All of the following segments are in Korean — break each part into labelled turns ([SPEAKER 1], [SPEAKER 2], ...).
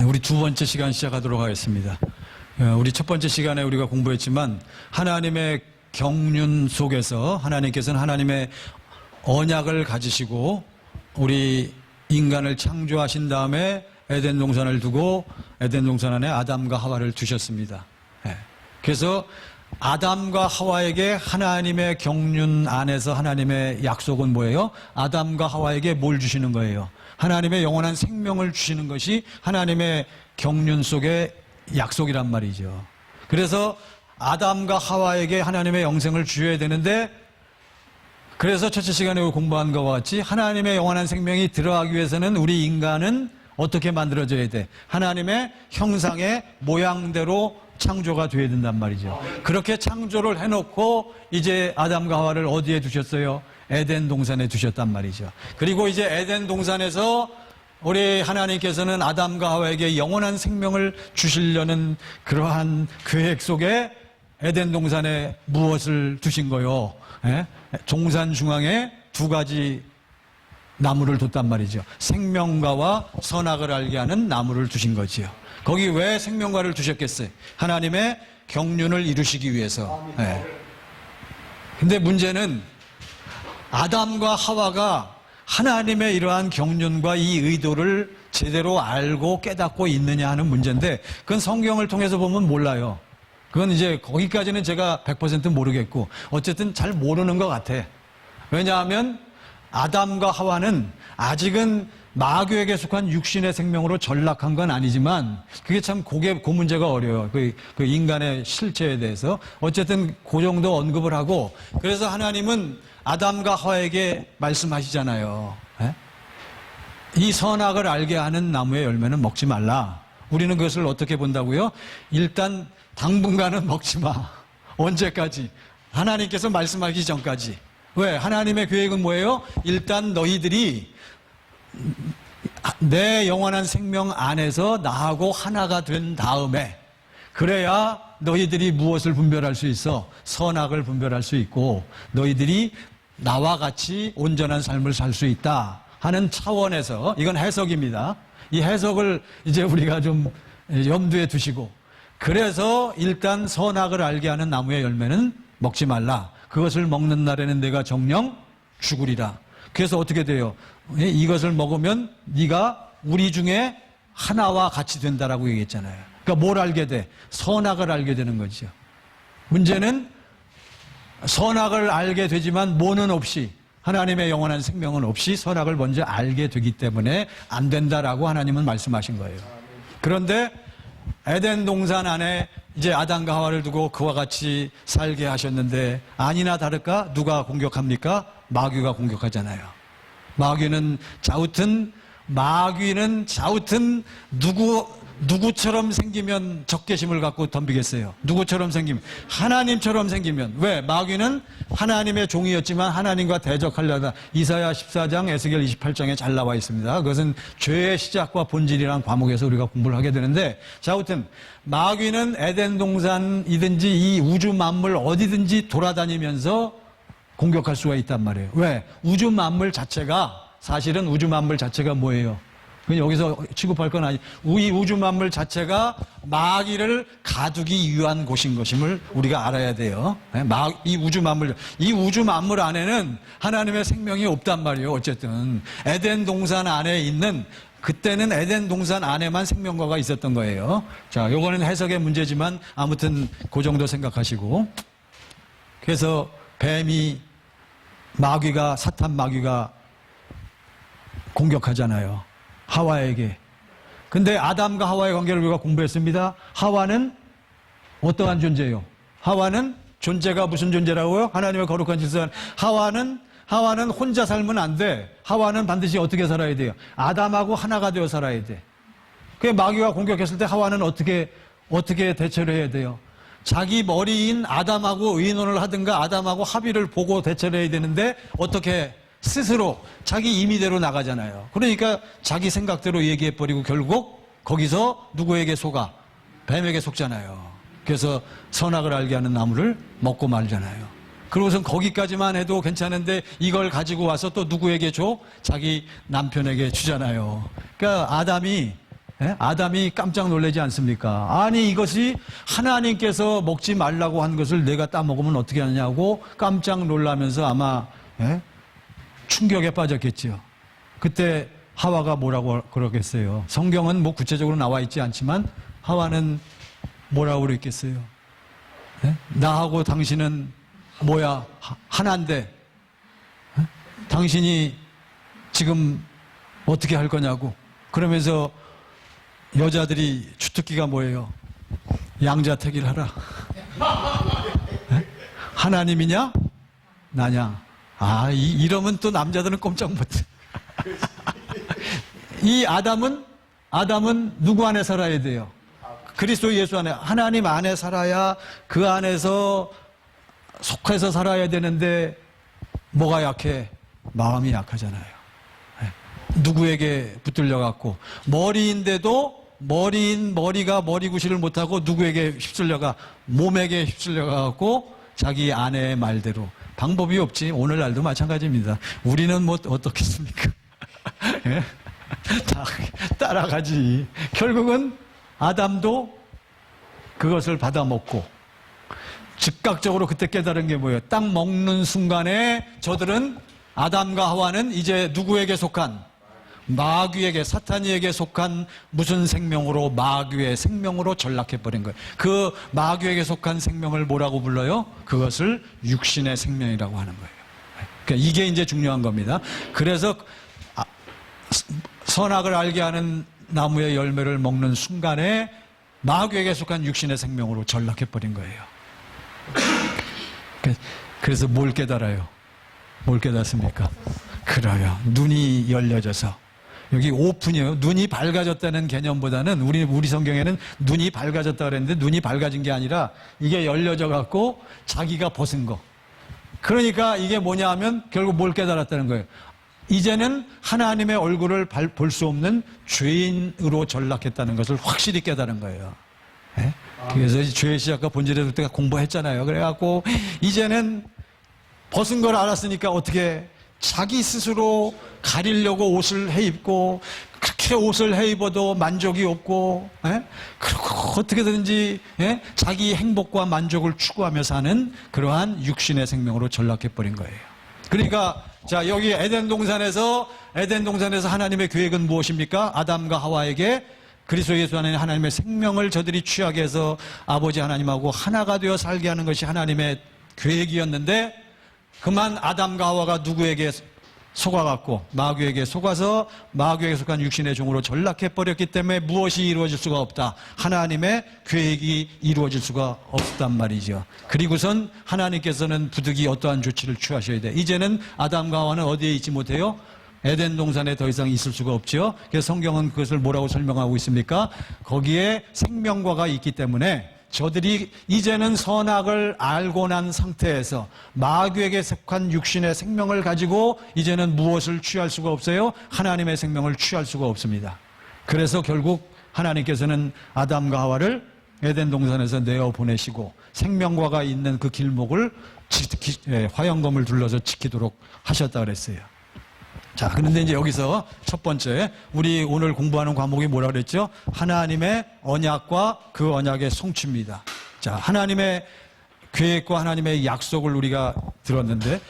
[SPEAKER 1] 우리 두 번째 시간 시작하도록 하겠습니다. 우리 첫 번째 시간에 우리가 공부했지만 하나님의 경륜 속에서 하나님께서는 하나님의 언약을 가지시고 우리 인간을 창조하신 다음에 에덴 동산을 두고 에덴 동산 안에 아담과 하와를 두셨습니다. 그래서 아담과 하와에게 하나님의 경륜 안에서 하나님의 약속은 뭐예요? 아담과 하와에게 뭘 주시는 거예요? 하나님의 영원한 생명을 주시는 것이 하나님의 경륜 속의 약속이란 말이죠. 그래서 아담과 하와에게 하나님의 영생을 주셔야 되는데, 그래서 첫째 시간에 공부한 것과 같이 하나님의 영원한 생명이 들어가기 위해서는 우리 인간은 어떻게 만들어져야 돼? 하나님의 형상의 모양대로 창조가 돼야 된단 말이죠. 그렇게 창조를 해놓고 이제 아담과 하와를 어디에 두셨어요? 에덴 동산에 두셨단 말이죠. 그리고 이제 에덴 동산에서 우리 하나님께서는 아담과 하와에게 영원한 생명을 주시려는 그러한 계획 속에 에덴 동산에 무엇을 두신 거요? 동산 중앙에 두 가지 나무를 뒀단 말이죠. 생명과와 선악을 알게 하는 나무를 두신 거지요. 거기 왜 생명과를 두셨겠어요? 하나님의 경륜을 이루시기 위해서. 근데 문제는 아담과 하와가 하나님의 이러한 경륜과 이 의도를 제대로 알고 깨닫고 있느냐 하는 문제인데, 그건 성경을 통해서 보면 몰라요. 그건 이제 거기까지는 제가 100% 모르겠고, 어쨌든 잘 모르는 것 같아. 왜냐하면 아담과 하와는 아직은 마귀에게 속한 육신의 생명으로 전락한 건 아니지만, 그게 참 그 문제가 어려워요. 그 인간의 실체에 대해서. 어쨌든 그 정도 언급을 하고, 그래서 하나님은 아담과 하와에게 말씀하시잖아요. 이 선악을 알게 하는 나무의 열매는 먹지 말라. 우리는 그것을 어떻게 본다고요? 일단 당분간은 먹지 마. 언제까지? 하나님께서 말씀하기 전까지. 왜? 하나님의 계획은 뭐예요? 일단 너희들이 내 영원한 생명 안에서 나하고 하나가 된 다음에, 그래야 너희들이 무엇을 분별할 수 있어? 선악을 분별할 수 있고 너희들이 나와 같이 온전한 삶을 살 수 있다 하는 차원에서, 이건 해석입니다. 이 해석을 이제 우리가 좀 염두에 두시고, 그래서 일단 선악을 알게 하는 나무의 열매는 먹지 말라. 그것을 먹는 날에는 내가 정녕 죽으리라. 그래서 어떻게 돼요? 이것을 먹으면 네가 우리 중에 하나와 같이 된다라고 얘기했잖아요. 그러니까 뭘 알게 돼? 선악을 알게 되는 거죠. 문제는 선악을 알게 되지만 뭐는 없이, 하나님의 영원한 생명은 없이 선악을 먼저 알게 되기 때문에 안 된다라고 하나님은 말씀하신 거예요. 그런데 에덴 동산 안에 이제 아담과 하와를 두고 그와 같이 살게 하셨는데, 아니나 다를까 누가 공격합니까? 마귀가 공격하잖아요. 마귀는 자우튼 누구처럼 생기면 적개심을 갖고 덤비겠어요? 누구처럼 생기면? 하나님처럼 생기면. 왜? 마귀는 하나님의 종이었지만 하나님과 대적하려다. 이사야 14장, 에스겔 28장에 잘 나와 있습니다. 그것은 죄의 시작과 본질이라는 과목에서 우리가 공부를 하게 되는데, 자우튼 마귀는 에덴 동산이든지 이 우주 만물 어디든지 돌아다니면서 공격할 수가 있단 말이에요. 왜? 우주 만물 자체가, 사실은 우주 만물 자체가 뭐예요? 여기서 취급할 건 아니. 이 우주 만물 자체가 마귀를 가두기 위한 곳인 것임을 우리가 알아야 돼요. 이 우주 만물 안에는 하나님의 생명이 없단 말이에요. 어쨌든 에덴 동산 안에 있는, 그때는 에덴 동산 안에만 생명과가 있었던 거예요. 자, 요거는 해석의 문제지만 아무튼 그 정도 생각하시고, 그래서 사탄 마귀가 공격하잖아요. 하와에게. 근데 아담과 하와의 관계를 우리가 공부했습니다. 하와는 어떠한 존재예요? 하와는 존재가 무슨 존재라고요? 하나님의 거룩한 질서. 하와는 혼자 살면 안 돼. 하와는 반드시 어떻게 살아야 돼요? 아담하고 하나가 되어 살아야 돼. 그게 마귀가 공격했을 때 하와는 어떻게 대처를 해야 돼요? 자기 머리인 아담하고 의논을 하든가 아담하고 합의를 보고 대처를 해야 되는데, 어떻게 스스로 자기 임의대로 나가잖아요. 그러니까 자기 생각대로 얘기해버리고 결국 거기서 누구에게 속아? 뱀에게 속잖아요. 그래서 선악을 알게 하는 나무를 먹고 말잖아요. 그러고선 거기까지만 해도 괜찮은데 이걸 가지고 와서 또 누구에게 줘? 자기 남편에게 주잖아요. 그러니까 아담이 예? 아담이 깜짝 놀라지 않습니까? 아니 이것이 하나님께서 먹지 말라고 한 것을 내가 따먹으면 어떻게 하느냐고 깜짝 놀라면서 아마 충격에 빠졌겠지요. 그때 하와가 뭐라고 그러겠어요? 성경은 뭐 구체적으로 나와 있지 않지만 하와는 뭐라고 그랬겠어요? 나하고 당신은 뭐야? 하나인데 당신이 지금 어떻게 할 거냐고. 그러면서 여자들이 주특기가 뭐예요? 양자택일 하라. 하나님이냐? 나냐? 이러면 또 남자들은 꼼짝 못해. 이 아담은 누구 안에 살아야 돼요? 그리스도 예수 안에, 하나님 안에 살아야 그 안에서 속해서 살아야 되는데 뭐가 약해? 마음이 약하잖아요. 누구에게 붙들려 갖고 머리인데도 머리가 머리 구실을 못하고 누구에게 휩쓸려가 몸에게 휩쓸려가 갖고 자기 아내의 말대로 방법이 없지. 오늘날도 마찬가지입니다. 우리는 뭐 어떻겠습니까? 예? 다 따라가지. 결국은 아담도 그것을 받아먹고 즉각적으로 그때 깨달은 게 뭐예요? 딱 먹는 순간에 저들은 아담과 하와는 이제 누구에게 속한? 마귀에게, 사탄이에게 속한 무슨 생명으로? 마귀의 생명으로 전락해버린 거예요. 그 마귀에게 속한 생명을 뭐라고 불러요? 그것을 육신의 생명이라고 하는 거예요. 그러니까 이게 이제 중요한 겁니다. 그래서 선악을 알게 하는 나무의 열매를 먹는 순간에 마귀에게 속한 육신의 생명으로 전락해버린 거예요. 그래서 뭘 깨달아요? 뭘 깨닫습니까? 그래요. 눈이 열려져서. 여기 오픈이에요. 눈이 밝아졌다는 개념보다는 우리 성경에는 눈이 밝아졌다 그랬는데 눈이 밝아진 게 아니라 이게 열려져 갖고 자기가 벗은 거. 그러니까 이게 뭐냐 하면 결국 뭘 깨달았다는 거예요. 이제는 하나님의 얼굴을 볼 수 없는 죄인으로 전락했다는 것을 확실히 깨달은 거예요. 네? 그래서 죄의 시작과 본질에 대해서 공부했잖아요. 그래갖고 이제는 벗은 걸 알았으니까 어떻게 자기 스스로 가리려고 옷을 해입고 그렇게 옷을 해입어도 만족이 없고 그리고 어떻게든지 자기 행복과 만족을 추구하며 사는 그러한 육신의 생명으로 전락해버린 거예요. 그러니까 자 여기 에덴 동산에서 하나님의 계획은 무엇입니까? 아담과 하와에게 그리스도 예수 안에 하나님의 생명을 저들이 취하게 해서 아버지 하나님하고 하나가 되어 살게 하는 것이 하나님의 계획이었는데 그만 아담과 하와가 누구에게 속아갖고 마귀에게 속아서 마귀에게 속한 육신의 종으로 전락해버렸기 때문에 무엇이 이루어질 수가 없다. 하나님의 계획이 이루어질 수가 없단 말이죠. 그리고선 하나님께서는 부득이 어떠한 조치를 취하셔야 돼. 이제는 아담과 하와는 어디에 있지 못해요? 에덴 동산에 더 이상 있을 수가 없죠. 그래서 성경은 그것을 뭐라고 설명하고 있습니까? 거기에 생명과가 있기 때문에 저들이 이제는 선악을 알고 난 상태에서 마귀에게 속한 육신의 생명을 가지고 이제는 무엇을 취할 수가 없어요? 하나님의 생명을 취할 수가 없습니다. 그래서 결국 하나님께서는 아담과 하와를 에덴 동산에서 내어보내시고 생명과가 있는 그 길목을 화영검을 둘러서 지키도록 하셨다 그랬어요. 자, 그런데 이제 여기서 첫 번째, 우리 오늘 공부하는 과목이 뭐라 그랬죠? 하나님의 언약과 그 언약의 성취입니다. 자, 하나님의 계획과 하나님의 약속을 우리가 들었는데,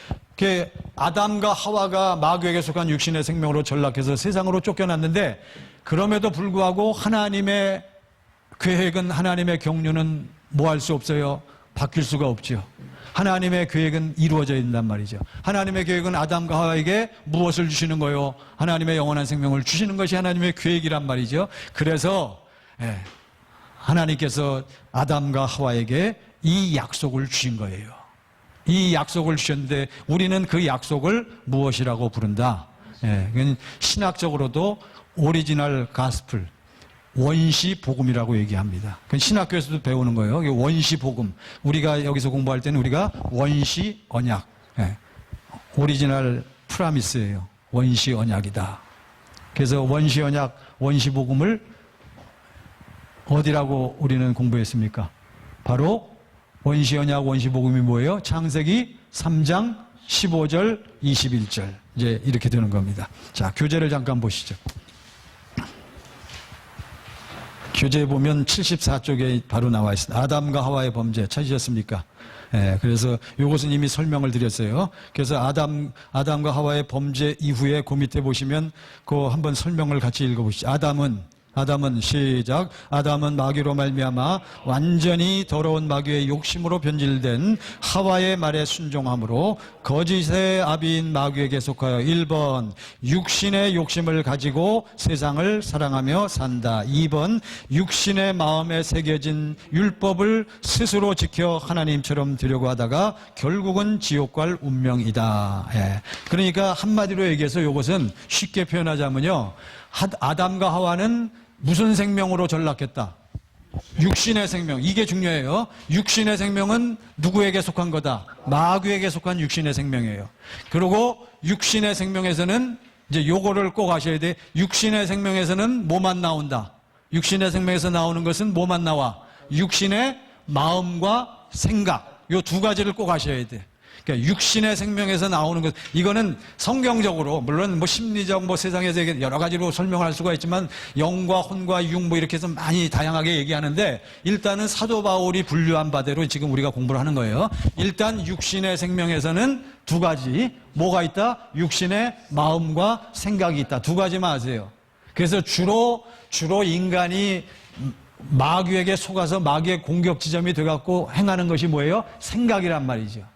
[SPEAKER 1] 아담과 하와가 마귀에게 속한 육신의 생명으로 전락해서 세상으로 쫓겨났는데, 그럼에도 불구하고 하나님의 계획은, 하나님의 경륜은 뭐 할 수 없어요? 바뀔 수가 없죠. 하나님의 계획은 이루어져야 된단 말이죠. 하나님의 계획은 아담과 하와에게 무엇을 주시는 거요? 하나님의 영원한 생명을 주시는 것이 하나님의 계획이란 말이죠. 그래서 하나님께서 아담과 하와에게 이 약속을 주신 거예요. 이 약속을 주셨는데 우리는 그 약속을 무엇이라고 부른다? 신학적으로도 오리지널 가스플, 원시 복음이라고 얘기합니다. 그건 신학교에서도 배우는 거예요. 원시 복음. 우리가 여기서 공부할 때는 우리가 원시 언약, 오리지널 프라미스예요. 원시 언약이다. 그래서 원시 언약, 원시 복음을 어디라고 우리는 공부했습니까? 바로 원시 언약, 원시 복음이 뭐예요? 창세기 3장 15절, 21절. 이제 이렇게 되는 겁니다. 자, 교재를 잠깐 보시죠. 교재에 보면 74쪽에 바로 나와 있습니다. 아담과 하와의 범죄 찾으셨습니까? 예, 그래서 이것은 이미 설명을 드렸어요. 그래서 아담과 하와의 범죄 이후에 그 밑에 보시면 그 한번 설명을 같이 읽어보시죠. 아담은 시작. 아담은 마귀로 말미암아 완전히 더러운 마귀의 욕심으로 변질된 하와의 말에 순종함으로 거짓의 아비인 마귀에게 속하여 1번 육신의 욕심을 가지고 세상을 사랑하며 산다. 2번 육신의 마음에 새겨진 율법을 스스로 지켜 하나님처럼 되려고 하다가 결국은 지옥 갈 운명이다. 예. 그러니까 한마디로 얘기해서 이것은 쉽게 표현하자면요, 아담과 하와는 무슨 생명으로 전락했다? 육신의 생명. 이게 중요해요. 육신의 생명은 누구에게 속한 거다? 마귀에게 속한 육신의 생명이에요. 그리고 육신의 생명에서는 이제 요거를 꼭 아셔야 돼. 육신의 생명에서는 뭐만 나온다? 육신의 생명에서 나오는 것은 뭐만 나와? 육신의 마음과 생각. 요 두 가지를 꼭 아셔야 돼. 그러니까 육신의 생명에서 나오는 것, 이거는 성경적으로, 물론 뭐 심리적, 뭐 세상에서 여러 가지로 설명을 할 수가 있지만 영과 혼과 육 뭐 이렇게 해서 많이 다양하게 얘기하는데, 일단은 사도 바울이 분류한 바대로 지금 우리가 공부를 하는 거예요. 일단 육신의 생명에서는 두 가지, 뭐가 있다? 육신의 마음과 생각이 있다. 두 가지만 아세요. 그래서 주로 인간이 마귀에게 속아서 마귀의 공격 지점이 돼갖고 행하는 것이 뭐예요? 생각이란 말이죠.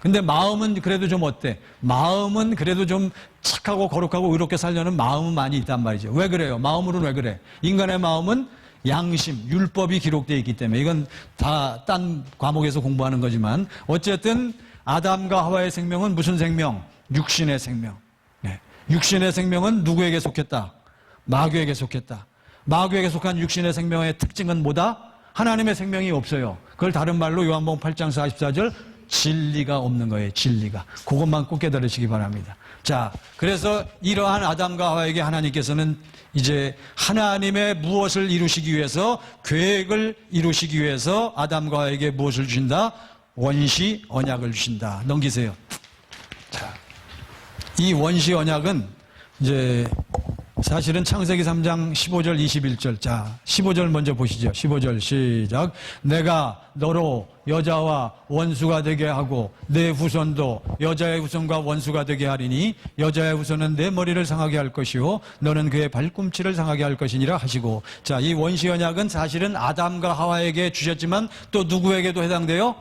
[SPEAKER 1] 근데 마음은 그래도 좀 어때? 마음은 그래도 좀 착하고 거룩하고 의롭게 살려는 마음은 많이 있단 말이죠. 왜 그래요? 마음으로는 왜 그래? 인간의 마음은 양심, 율법이 기록되어 있기 때문에. 이건 다 딴 과목에서 공부하는 거지만 어쨌든 아담과 하와의 생명은 무슨 생명? 육신의 생명. 네. 육신의 생명은 누구에게 속했다? 마귀에게 속했다. 마귀에게 속한 육신의 생명의 특징은 뭐다? 하나님의 생명이 없어요. 그걸 다른 말로 요한복음 8장 44절 진리가 없는 거예요. 진리가. 그것만 꼭 깨달으시기 바랍니다. 자, 그래서 이러한 아담과 하와에게 하나님께서는 이제 하나님의 무엇을 이루시기 위해서, 계획을 이루시기 위해서 아담과 하와에게 무엇을 주신다? 원시 언약을 주신다. 넘기세요. 자, 이 원시 언약은 이제 사실은 창세기 3장 15절 21절. 자, 15절 먼저 보시죠. 15절 시작. 내가 너로 여자와 원수가 되게 하고 내 후손도 여자의 후손과 원수가 되게 하리니 여자의 후손은 내 머리를 상하게 할 것이요 너는 그의 발꿈치를 상하게 할 것이니라 하시고. 자, 이 원시 언약은 사실은 아담과 하와에게 주셨지만 또 누구에게도 해당돼요?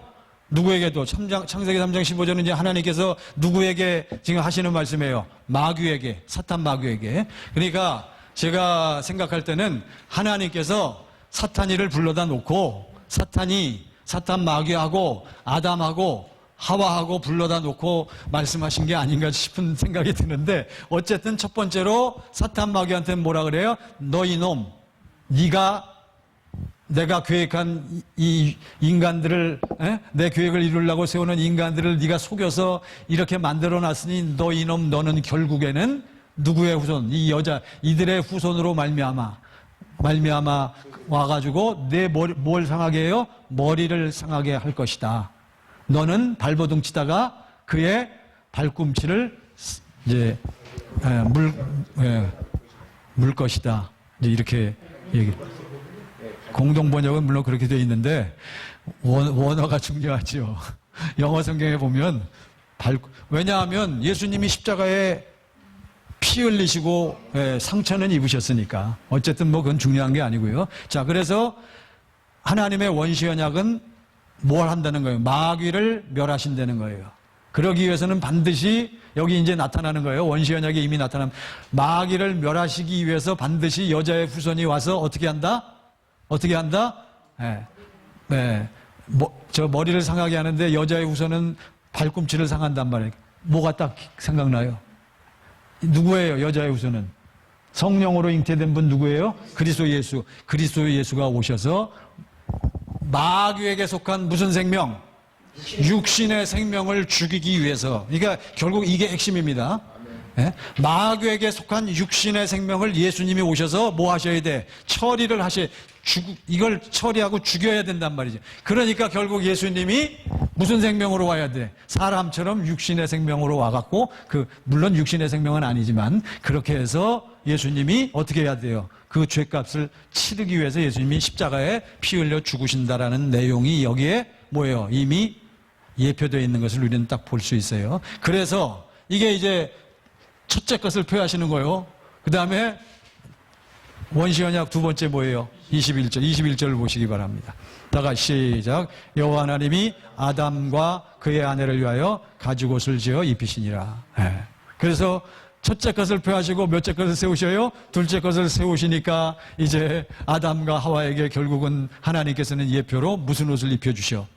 [SPEAKER 1] 누구에게도. 창세기 3장 15절은 이제 하나님께서 누구에게 지금 하시는 말씀이에요? 마귀에게, 사탄 마귀에게. 그러니까 제가 생각할 때는 하나님께서 사탄이를 불러다 놓고 사탄 마귀하고 아담하고 하와하고 불러다 놓고 말씀하신 게 아닌가 싶은 생각이 드는데, 어쨌든 첫 번째로 사탄 마귀한테는 뭐라 그래요? 너 이놈, 내가 계획한 이 인간들을, 내 계획을 이루려고 세우는 인간들을 네가 속여서 이렇게 만들어놨으니 너 이놈, 너는 결국에는 누구의 후손? 이 여자, 이들의 후손으로 말미암아 와가지고 내 뭘 상하게 해요? 머리를 상하게 할 것이다. 너는 발버둥 치다가 그의 발꿈치를 이제 물 것이다. 이제 이렇게 얘기. 공동 번역은 물론 그렇게 되어 있는데 원어가 중요하죠. 영어 성경에 보면 왜냐하면 예수님이 십자가에 피 흘리시고 상처는 입으셨으니까. 어쨌든 뭐 그건 중요한 게 아니고요. 자, 그래서 하나님의 원시 언약은 뭘 한다는 거예요? 마귀를 멸하신다는 거예요. 그러기 위해서는 반드시 여기 이제 나타나는 거예요. 원시 언약이 이미 나타난 마귀를 멸하시기 위해서 반드시 여자의 후손이 와서 어떻게 한다? 저 머리를 상하게 하는데 여자의 후손은 발꿈치를 상한단 말이에요. 뭐가 딱 생각나요? 누구예요? 여자의 후손은 성령으로 잉태된 분 누구예요? 그리스도 예수. 그리스도 예수가 오셔서 마귀에게 속한 무슨 생명? 육신의 생명을 죽이기 위해서. 그러니까 결국 이게 핵심입니다. 마귀에게 속한 육신의 생명을 예수님이 오셔서 뭐 하셔야 돼? 처리를 이걸 처리하고 죽여야 된단 말이죠. 그러니까 결국 예수님이 무슨 생명으로 와야 돼? 사람처럼 육신의 생명으로 와갖고, 물론 육신의 생명은 아니지만, 그렇게 해서 예수님이 어떻게 해야 돼요? 그 죄값을 치르기 위해서 예수님이 십자가에 피 흘려 죽으신다라는 내용이 여기에 뭐예요? 이미 예표되어 있는 것을 우리는 딱 볼 수 있어요. 그래서 이게 이제 첫째 것을 표하시는 거예요. 그 다음에 원시언약 두 번째 뭐예요? 21절을 보시기 바랍니다. 다가 시작. 여호와 하나님이 아담과 그의 아내를 위하여 가죽옷을 지어 입히시니라. 네. 그래서 첫째 것을 표하시고 몇째 것을 세우셔요? 둘째 것을 세우시니까 이제 아담과 하와에게 결국은 하나님께서는 예표로 무슨 옷을 입혀주셔?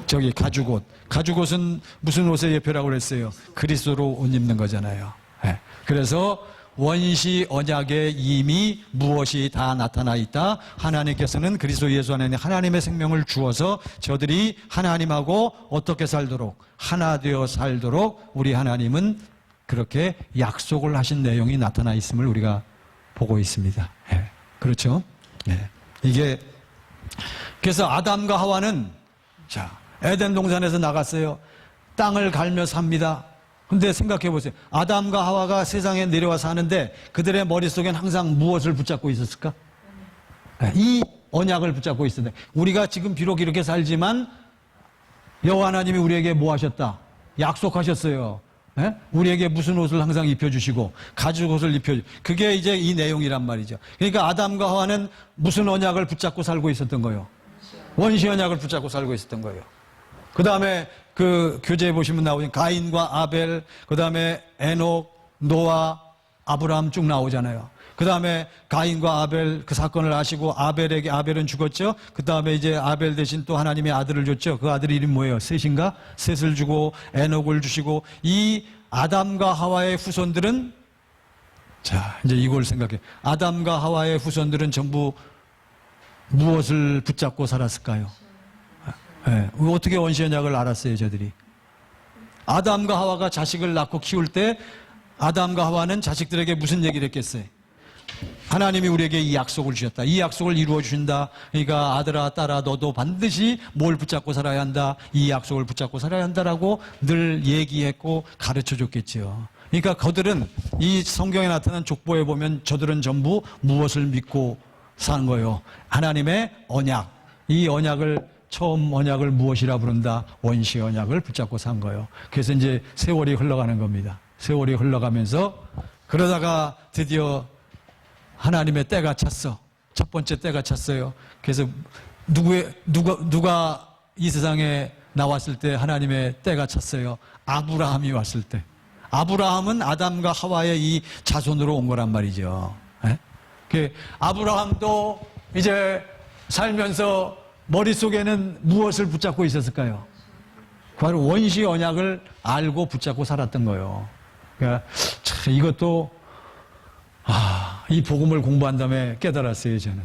[SPEAKER 1] 저기 가죽옷. 가죽옷은 무슨 옷의 예표라고 그랬어요? 그리스도로 옷 입는 거잖아요. 네. 그래서 원시 언약에 이미 무엇이 다 나타나 있다. 하나님께서는 그리스도 예수 안에 하나님의 생명을 주어서 저들이 하나님하고 어떻게 살도록 하나 되어 살도록 우리 하나님은 그렇게 약속을 하신 내용이 나타나 있음을 우리가 보고 있습니다. 네. 그렇죠? 네. 이게 그래서 아담과 하와는 자 에덴 동산에서 나갔어요. 땅을 갈며 삽니다. 근데 생각해 보세요. 아담과 하와가 세상에 내려와 사는데 그들의 머릿속엔 항상 무엇을 붙잡고 있었을까? 이 언약을 붙잡고 있었는데 우리가 지금 비록 이렇게 살지만 여호와 하나님이 우리에게 뭐 하셨다? 약속하셨어요. 네? 우리에게 무슨 옷을 항상 입혀주시고 가죽옷을 입혀주시고 그게 이제 이 내용이란 말이죠. 그러니까 아담과 하와는 무슨 언약을 붙잡고 살고 있었던 거예요? 원시 언약을 붙잡고 살고 있었던 거예요. 그 다음에 그 교재에 보시면 나오는 가인과 아벨, 그 다음에 에녹, 노아, 아브라함 쭉 나오잖아요. 그 다음에 가인과 아벨 그 사건을 아시고 아벨은 죽었죠. 그 다음에 이제 아벨 대신 또 하나님의 아들을 줬죠. 그 아들 이름이 뭐예요? 셋인가? 셋을 주고 에녹을 주시고 이 아담과 하와의 후손들은 자 이제 이걸 생각해. 아담과 하와의 후손들은 전부 무엇을 붙잡고 살았을까요? 네. 어떻게 원시언약을 알았어요, 저들이? 아담과 하와가 자식을 낳고 키울 때 아담과 하와는 자식들에게 무슨 얘기를 했겠어요? 하나님이 우리에게 이 약속을 주셨다. 이 약속을 이루어 주신다. 그러니까 아들아, 딸아, 너도 반드시 뭘 붙잡고 살아야 한다. 이 약속을 붙잡고 살아야 한다라고 늘 얘기했고 가르쳐 줬겠지요. 그러니까 그들은 이 성경에 나타난 족보에 보면 저들은 전부 무엇을 믿고 사는 거예요? 하나님의 언약. 이 언약을 처음 언약을 무엇이라 부른다? 원시 언약을 붙잡고 산 거예요. 그래서 이제 세월이 흘러가는 겁니다. 세월이 흘러가면서 그러다가 드디어 하나님의 때가 찼어. 첫 번째 때가 찼어요. 그래서 누가 이 세상에 나왔을 때 하나님의 때가 찼어요. 아브라함이 왔을 때. 아브라함은 아담과 하와의 이 자손으로 온 거란 말이죠. 그 아브라함도 이제 살면서 머릿속에는 무엇을 붙잡고 있었을까요? 바로 원시 언약을 알고 붙잡고 살았던 거예요. 그러니까 참 이것도 이 복음을 공부한 다음에 깨달았어요, 저는.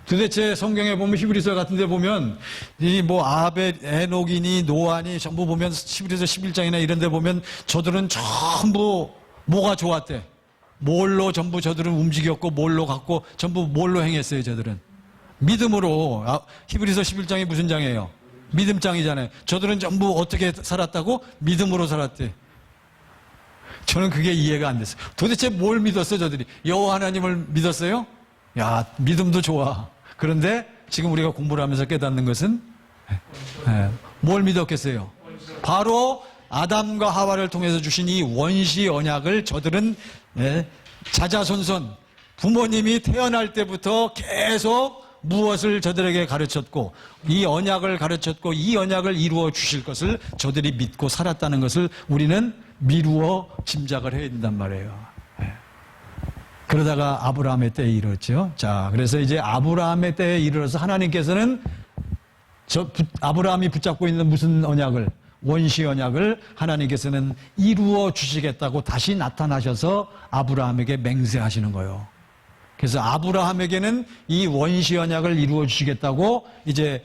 [SPEAKER 1] 도대체 성경에 보면 히브리서 같은 데 보면 이 뭐 아벨, 에녹이니 노아니 전부 보면 히브리서 11장이나 이런 데 보면 저들은 전부 뭐가 좋았대? 뭘로 전부 저들은 움직였고 뭘로 갔고 전부 뭘로 행했어요, 저들은? 믿음으로. 히브리서 11장이 무슨 장이에요? 믿음장이잖아요. 저들은 전부 어떻게 살았다고? 믿음으로 살았대. 저는 그게 이해가 안 됐어요. 도대체 뭘 믿었어, 저들이? 여호와 하나님을 믿었어요? 야, 믿음도 좋아. 그런데 지금 우리가 공부를 하면서 깨닫는 것은 뭘 믿었겠어요? 바로 아담과 하와를 통해서 주신 이 원시 언약을 저들은 자자손손 부모님이 태어날 때부터 계속 무엇을 저들에게 가르쳤고 이 언약을 가르쳤고 이 언약을 이루어 주실 것을 저들이 믿고 살았다는 것을 우리는 미루어 짐작을 해야 된단 말이에요. 그러다가 아브라함의 때에 이르렀죠. 자, 그래서 이제 아브라함의 때에 이르러서 하나님께서는 아브라함이 붙잡고 있는 무슨 언약을? 원시 언약을 하나님께서는 이루어 주시겠다고 다시 나타나셔서 아브라함에게 맹세하시는 거예요. 그래서 아브라함에게는 이 원시 언약을 이루어 주시겠다고 이제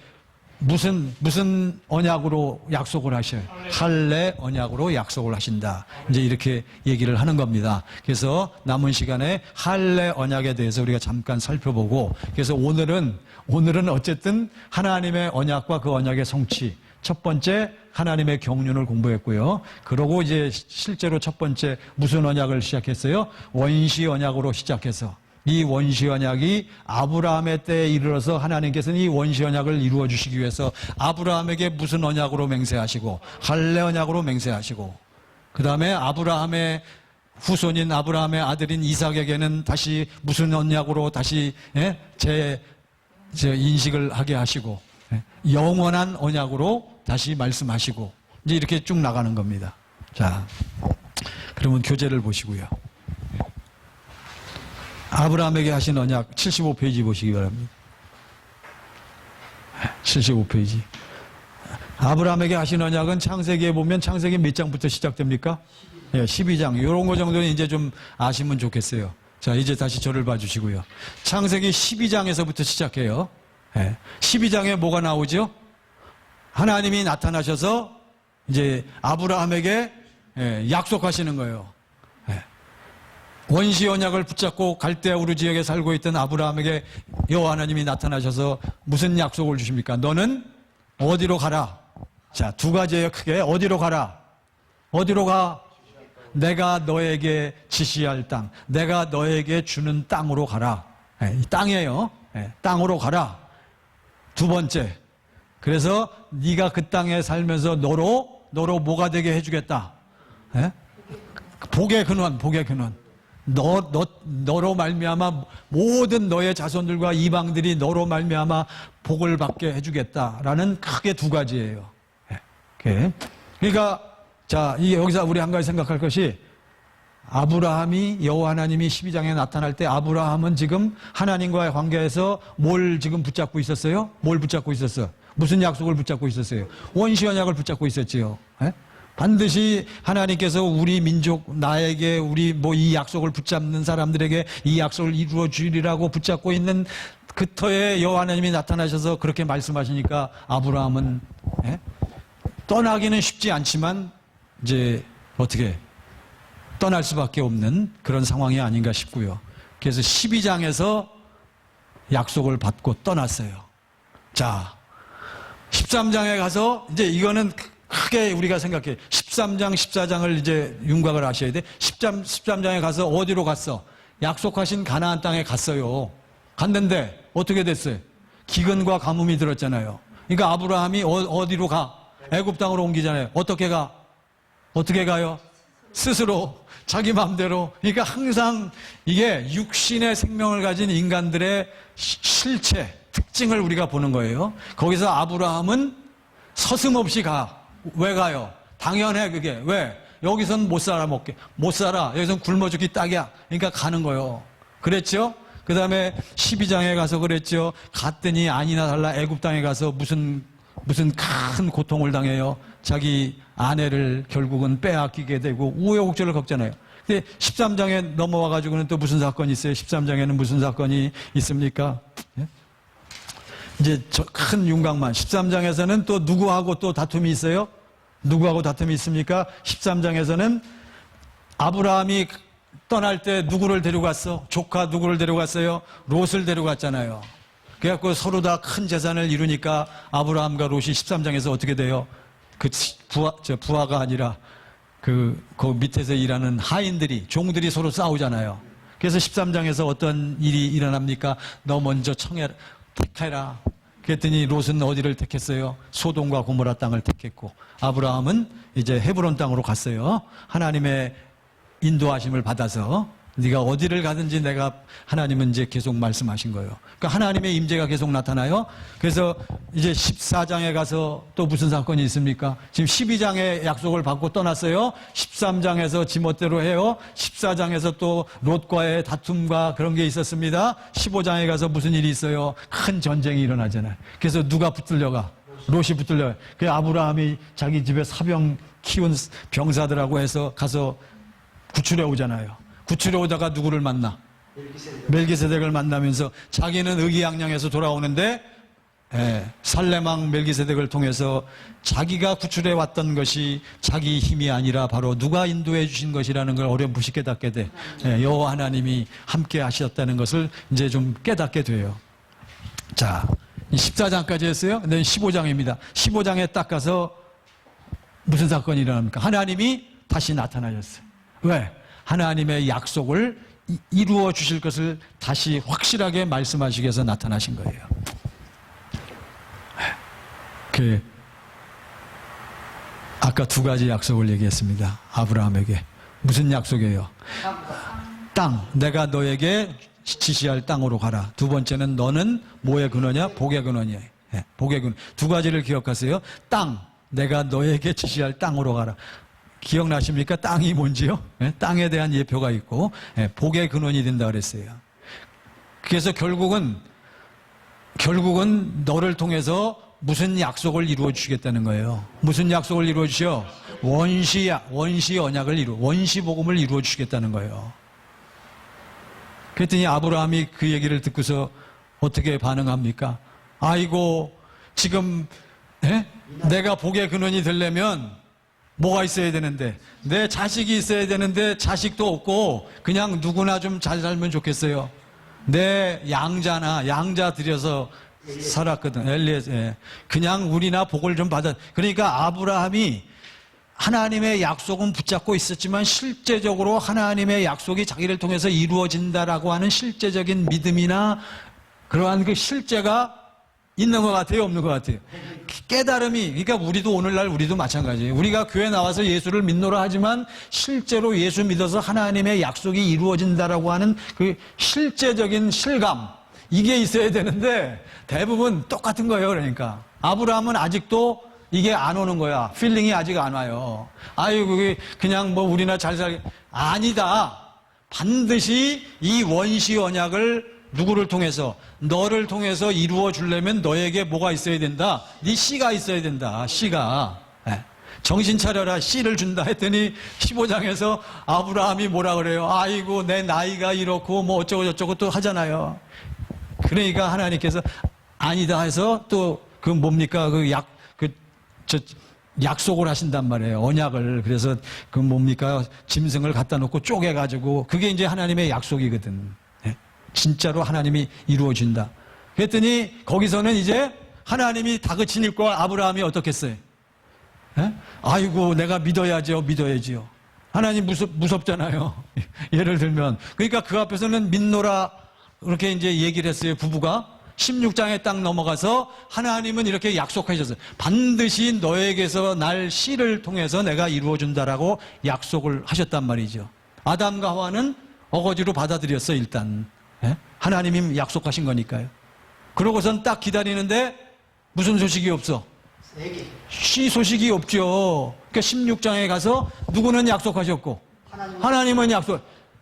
[SPEAKER 1] 무슨 언약으로 약속을 하셔요? 할례 언약으로 약속을 하신다. 이제 이렇게 얘기를 하는 겁니다. 그래서 남은 시간에 할례 언약에 대해서 우리가 잠깐 살펴보고 그래서 오늘은 어쨌든 하나님의 언약과 그 언약의 성취 첫 번째 하나님의 경륜을 공부했고요. 그러고 이제 실제로 첫 번째 무슨 언약을 시작했어요? 원시 언약으로 시작해서 이 원시 언약이 아브라함의 때에 이르러서 하나님께서는 이 원시 언약을 이루어 주시기 위해서 아브라함에게 무슨 언약으로 맹세하시고 할례 언약으로 맹세하시고 그 다음에 아브라함의 후손인 아브라함의 아들인 이삭에게는 다시 무슨 언약으로 다시 제 인식을 하게 하시고 영원한 언약으로 다시 말씀하시고 이제 이렇게 쭉 나가는 겁니다. 자, 그러면 교재를 보시고요. 아브라함에게 하신 언약 75페이지 보시기 바랍니다. 75페이지. 아브라함에게 하신 언약은 창세기에 보면 창세기 몇 장부터 시작됩니까? 12장. 이런 거 정도는 이제 좀 아시면 좋겠어요. 자, 이제 다시 저를 봐주시고요. 창세기 12장에서부터 시작해요. 12장에 뭐가 나오죠? 하나님이 나타나셔서 이제 아브라함에게 약속하시는 거예요. 원시 언약을 붙잡고 갈대아 우르 지역에 살고 있던 아브라함에게 여호와 하나님이 나타나셔서 무슨 약속을 주십니까? 너는 어디로 가라. 자, 두 가지예요. 크게 어디로 가라. 어디로 가? 내가 너에게 지시할 땅, 내가 너에게 주는 땅으로 가라. 이 땅이에요. 땅으로 가라. 두 번째, 그래서 네가 그 땅에 살면서 너로 뭐가 되게 해주겠다. 복의 근원, 복의 근원. 너로 말미암아 모든 너의 자손들과 이방들이 너로 말미암아 복을 받게 해주겠다라는 크게 두 가지예요. 그러니까 자, 여기서 우리 한 가지 생각할 것이 아브라함이 여호와 하나님이 12장에 나타날 때 아브라함은 지금 하나님과의 관계에서 뭘 지금 붙잡고 있었어요? 뭘 붙잡고 있었어? 무슨 약속을 붙잡고 있었어요? 원시 언약을 붙잡고 있었지요. 반드시 하나님께서 우리 민족 나에게 우리 이 약속을 붙잡는 사람들에게 이 약속을 이루어 주리라고 붙잡고 있는 그 터에 여호와 하나님이 나타나셔서 그렇게 말씀하시니까 아브라함은 떠나기는 쉽지 않지만 이제 어떻게 떠날 수밖에 없는 그런 상황이 아닌가 싶고요. 그래서 12장에서 약속을 받고 떠났어요. 자, 13장에 가서 이제 이거는 크게 우리가 생각해. 13장, 14장을 이제 윤곽을 하셔야 돼. 13장에 가서 어디로 갔어? 약속하신 가나안 땅에 갔어요. 갔는데 어떻게 됐어요? 기근과 가뭄이 들었잖아요. 그러니까 아브라함이 어디로 가? 애굽 땅으로 옮기잖아요. 어떻게 가? 어떻게 가요? 스스로 자기 마음대로. 그러니까 항상 이게 육신의 생명을 가진 인간들의 실체, 특징을 우리가 보는 거예요. 거기서 아브라함은 서슴없이 가. 왜 가요? 당연해, 그게. 왜? 여기선 못 살아 먹게. 못 살아. 여기선 굶어 죽기 딱이야. 그러니까 가는 거예요. 그랬죠? 그 다음에 12장에 가서 그랬죠. 갔더니 아니나 달라 애굽 땅에 가서 무슨 큰 고통을 당해요. 자기 아내를 결국은 빼앗기게 되고 우여곡절을 겪잖아요. 근데 13장에 넘어와가지고는 또 무슨 사건이 있어요? 13장에는 무슨 사건이 있습니까? 이제 저 큰 윤곽만. 13장에서는 또 누구하고 또 다툼이 있어요? 누구하고 다툼이 있습니까? 13장에서는 아브라함이 떠날 때 누구를 데려갔어? 조카 누구를 데려갔어요? 롯을 데려갔잖아요. 그래갖고 서로 다 큰 재산을 이루니까 아브라함과 롯이 13장에서 어떻게 돼요? 부하가 아니라 그 밑에서 일하는 하인들이, 종들이 서로 싸우잖아요. 그래서 13장에서 어떤 일이 일어납니까? 너 먼저 택해라. 그랬더니 롯은 어디를 택했어요? 소돔과 고모라 땅을 택했고, 아브라함은 이제 헤브론 땅으로 갔어요. 하나님의 인도하심을 받아서 네가 어디를 가든지 하나님은 이제 계속 말씀하신 거예요. 그러니까 하나님의 임재가 계속 나타나요. 그래서 이제 14장에 가서 또 무슨 사건이 있습니까? 지금 12장에 약속을 받고 떠났어요. 13장에서 지멋대로 해요. 14장에서 또 롯과의 다툼과 그런 게 있었습니다. 15장에 가서 무슨 일이 있어요? 큰 전쟁이 일어나잖아요. 그래서 누가 붙들려가? 롯이 붙들려요. 그 아브라함이 자기 집에 사병 키운 병사들하고 해서 가서 구출해 오잖아요. 구출해 오다가 누구를 만나? 멜기세덱을 만나면서 자기는 의기양양해서 돌아오는데 살레망 멜기세덱을 통해서 자기가 구출해 왔던 것이 자기 힘이 아니라 바로 누가 인도해 주신 것이라는 걸 어렴풋이 깨닫게 돼. 여호와 하나님이 함께 하셨다는 것을 이제 좀 깨닫게 돼요. 자, 14장까지 했어요. 근데 15장입니다. 15장에 딱 가서 무슨 사건이 일어납니까? 하나님이 다시 나타나셨어요. 왜? 하나님의 약속을 이루어 주실 것을 다시 확실하게 말씀하시기 위해서 나타나신 거예요. 아까 두 가지 약속을 얘기했습니다. 아브라함에게. 무슨 약속이에요? 땅. 내가 너에게 지시할 땅으로 가라. 두 번째는 너는 뭐의 근원이야? 복의 근원이야. 복의 근원. 두 가지를 기억하세요. 땅. 내가 너에게 지시할 땅으로 가라. 기억나십니까? 땅이 뭔지요? 땅에 대한 예표가 있고 복의 근원이 된다 그랬어요. 그래서 결국은 너를 통해서 무슨 약속을 이루어 주시겠다는 거예요. 무슨 약속을 이루어 주셔? 원시 언약을 원시 복음을 이루어 주시겠다는 거예요. 그랬더니 아브라함이 그 얘기를 듣고서 어떻게 반응합니까? 아이고, 지금 내가 복의 근원이 되려면 뭐가 있어야 되는데, 내 자식이 있어야 되는데 자식도 없고 그냥 누구나 좀 잘 살면 좋겠어요. 내 양자 들여서 살았거든. 엘리에서. 그냥 우리나 복을 좀 받아. 그러니까 아브라함이 하나님의 약속은 붙잡고 있었지만 실제적으로 하나님의 약속이 자기를 통해서 이루어진다라고 하는 실제적인 믿음이나 그러한 그 실제가 있는 것 같아요, 없는 것 같아요? 깨달음이, 그러니까 우리도 오늘날 우리도 마찬가지예요. 우리가 교회 나와서 예수를 믿노라 하지만 실제로 예수 믿어서 하나님의 약속이 이루어진다라고 하는 그 실제적인 실감, 이게 있어야 되는데 대부분 똑같은 거예요. 그러니까 아브라함은 아직도 이게 안 오는 거야. 필링이 아직 안 와요. 아유, 그게 그냥 뭐 우리나 잘 살, 아니다. 반드시 이 원시 언약을 누구를 통해서? 너를 통해서 이루어 주려면 너에게 뭐가 있어야 된다? 네 씨가 있어야 된다. 씨가. 정신 차려라. 씨를 준다 했더니 15장에서 아브라함이 뭐라 그래요? 아이고, 내 나이가 이렇고 뭐 어쩌고 저쩌고 또 하잖아요. 그러니까 하나님께서 아니다 해서 또 그 뭡니까? 약속을 하신단 말이에요. 언약을. 그래서 그 뭡니까? 짐승을 갖다 놓고 쪼개가지고 그게 이제 하나님의 약속이거든. 진짜로 하나님이 이루어진다. 그랬더니 거기서는 이제 하나님이 다그친 일과 아브라함이 어떻겠어요? 아이고, 내가 믿어야지요. 하나님 무섭잖아요. 예를 들면. 그러니까 그 앞에서는 믿노라 그렇게 이제 얘기를 했어요. 부부가 16장에 딱 넘어가서 하나님은 이렇게 약속하셨어요. 반드시 너에게서 날 씨를 통해서 내가 이루어준다라고 약속을 하셨단 말이죠. 아담과 하와는 어거지로 받아들였어 일단. 하나님이 약속하신 거니까요. 그러고선 딱 기다리는데 무슨 소식이 없어? 씨 소식이 없죠. 그러니까 16장에 가서 누구는 약속하셨고 하나님은 약속.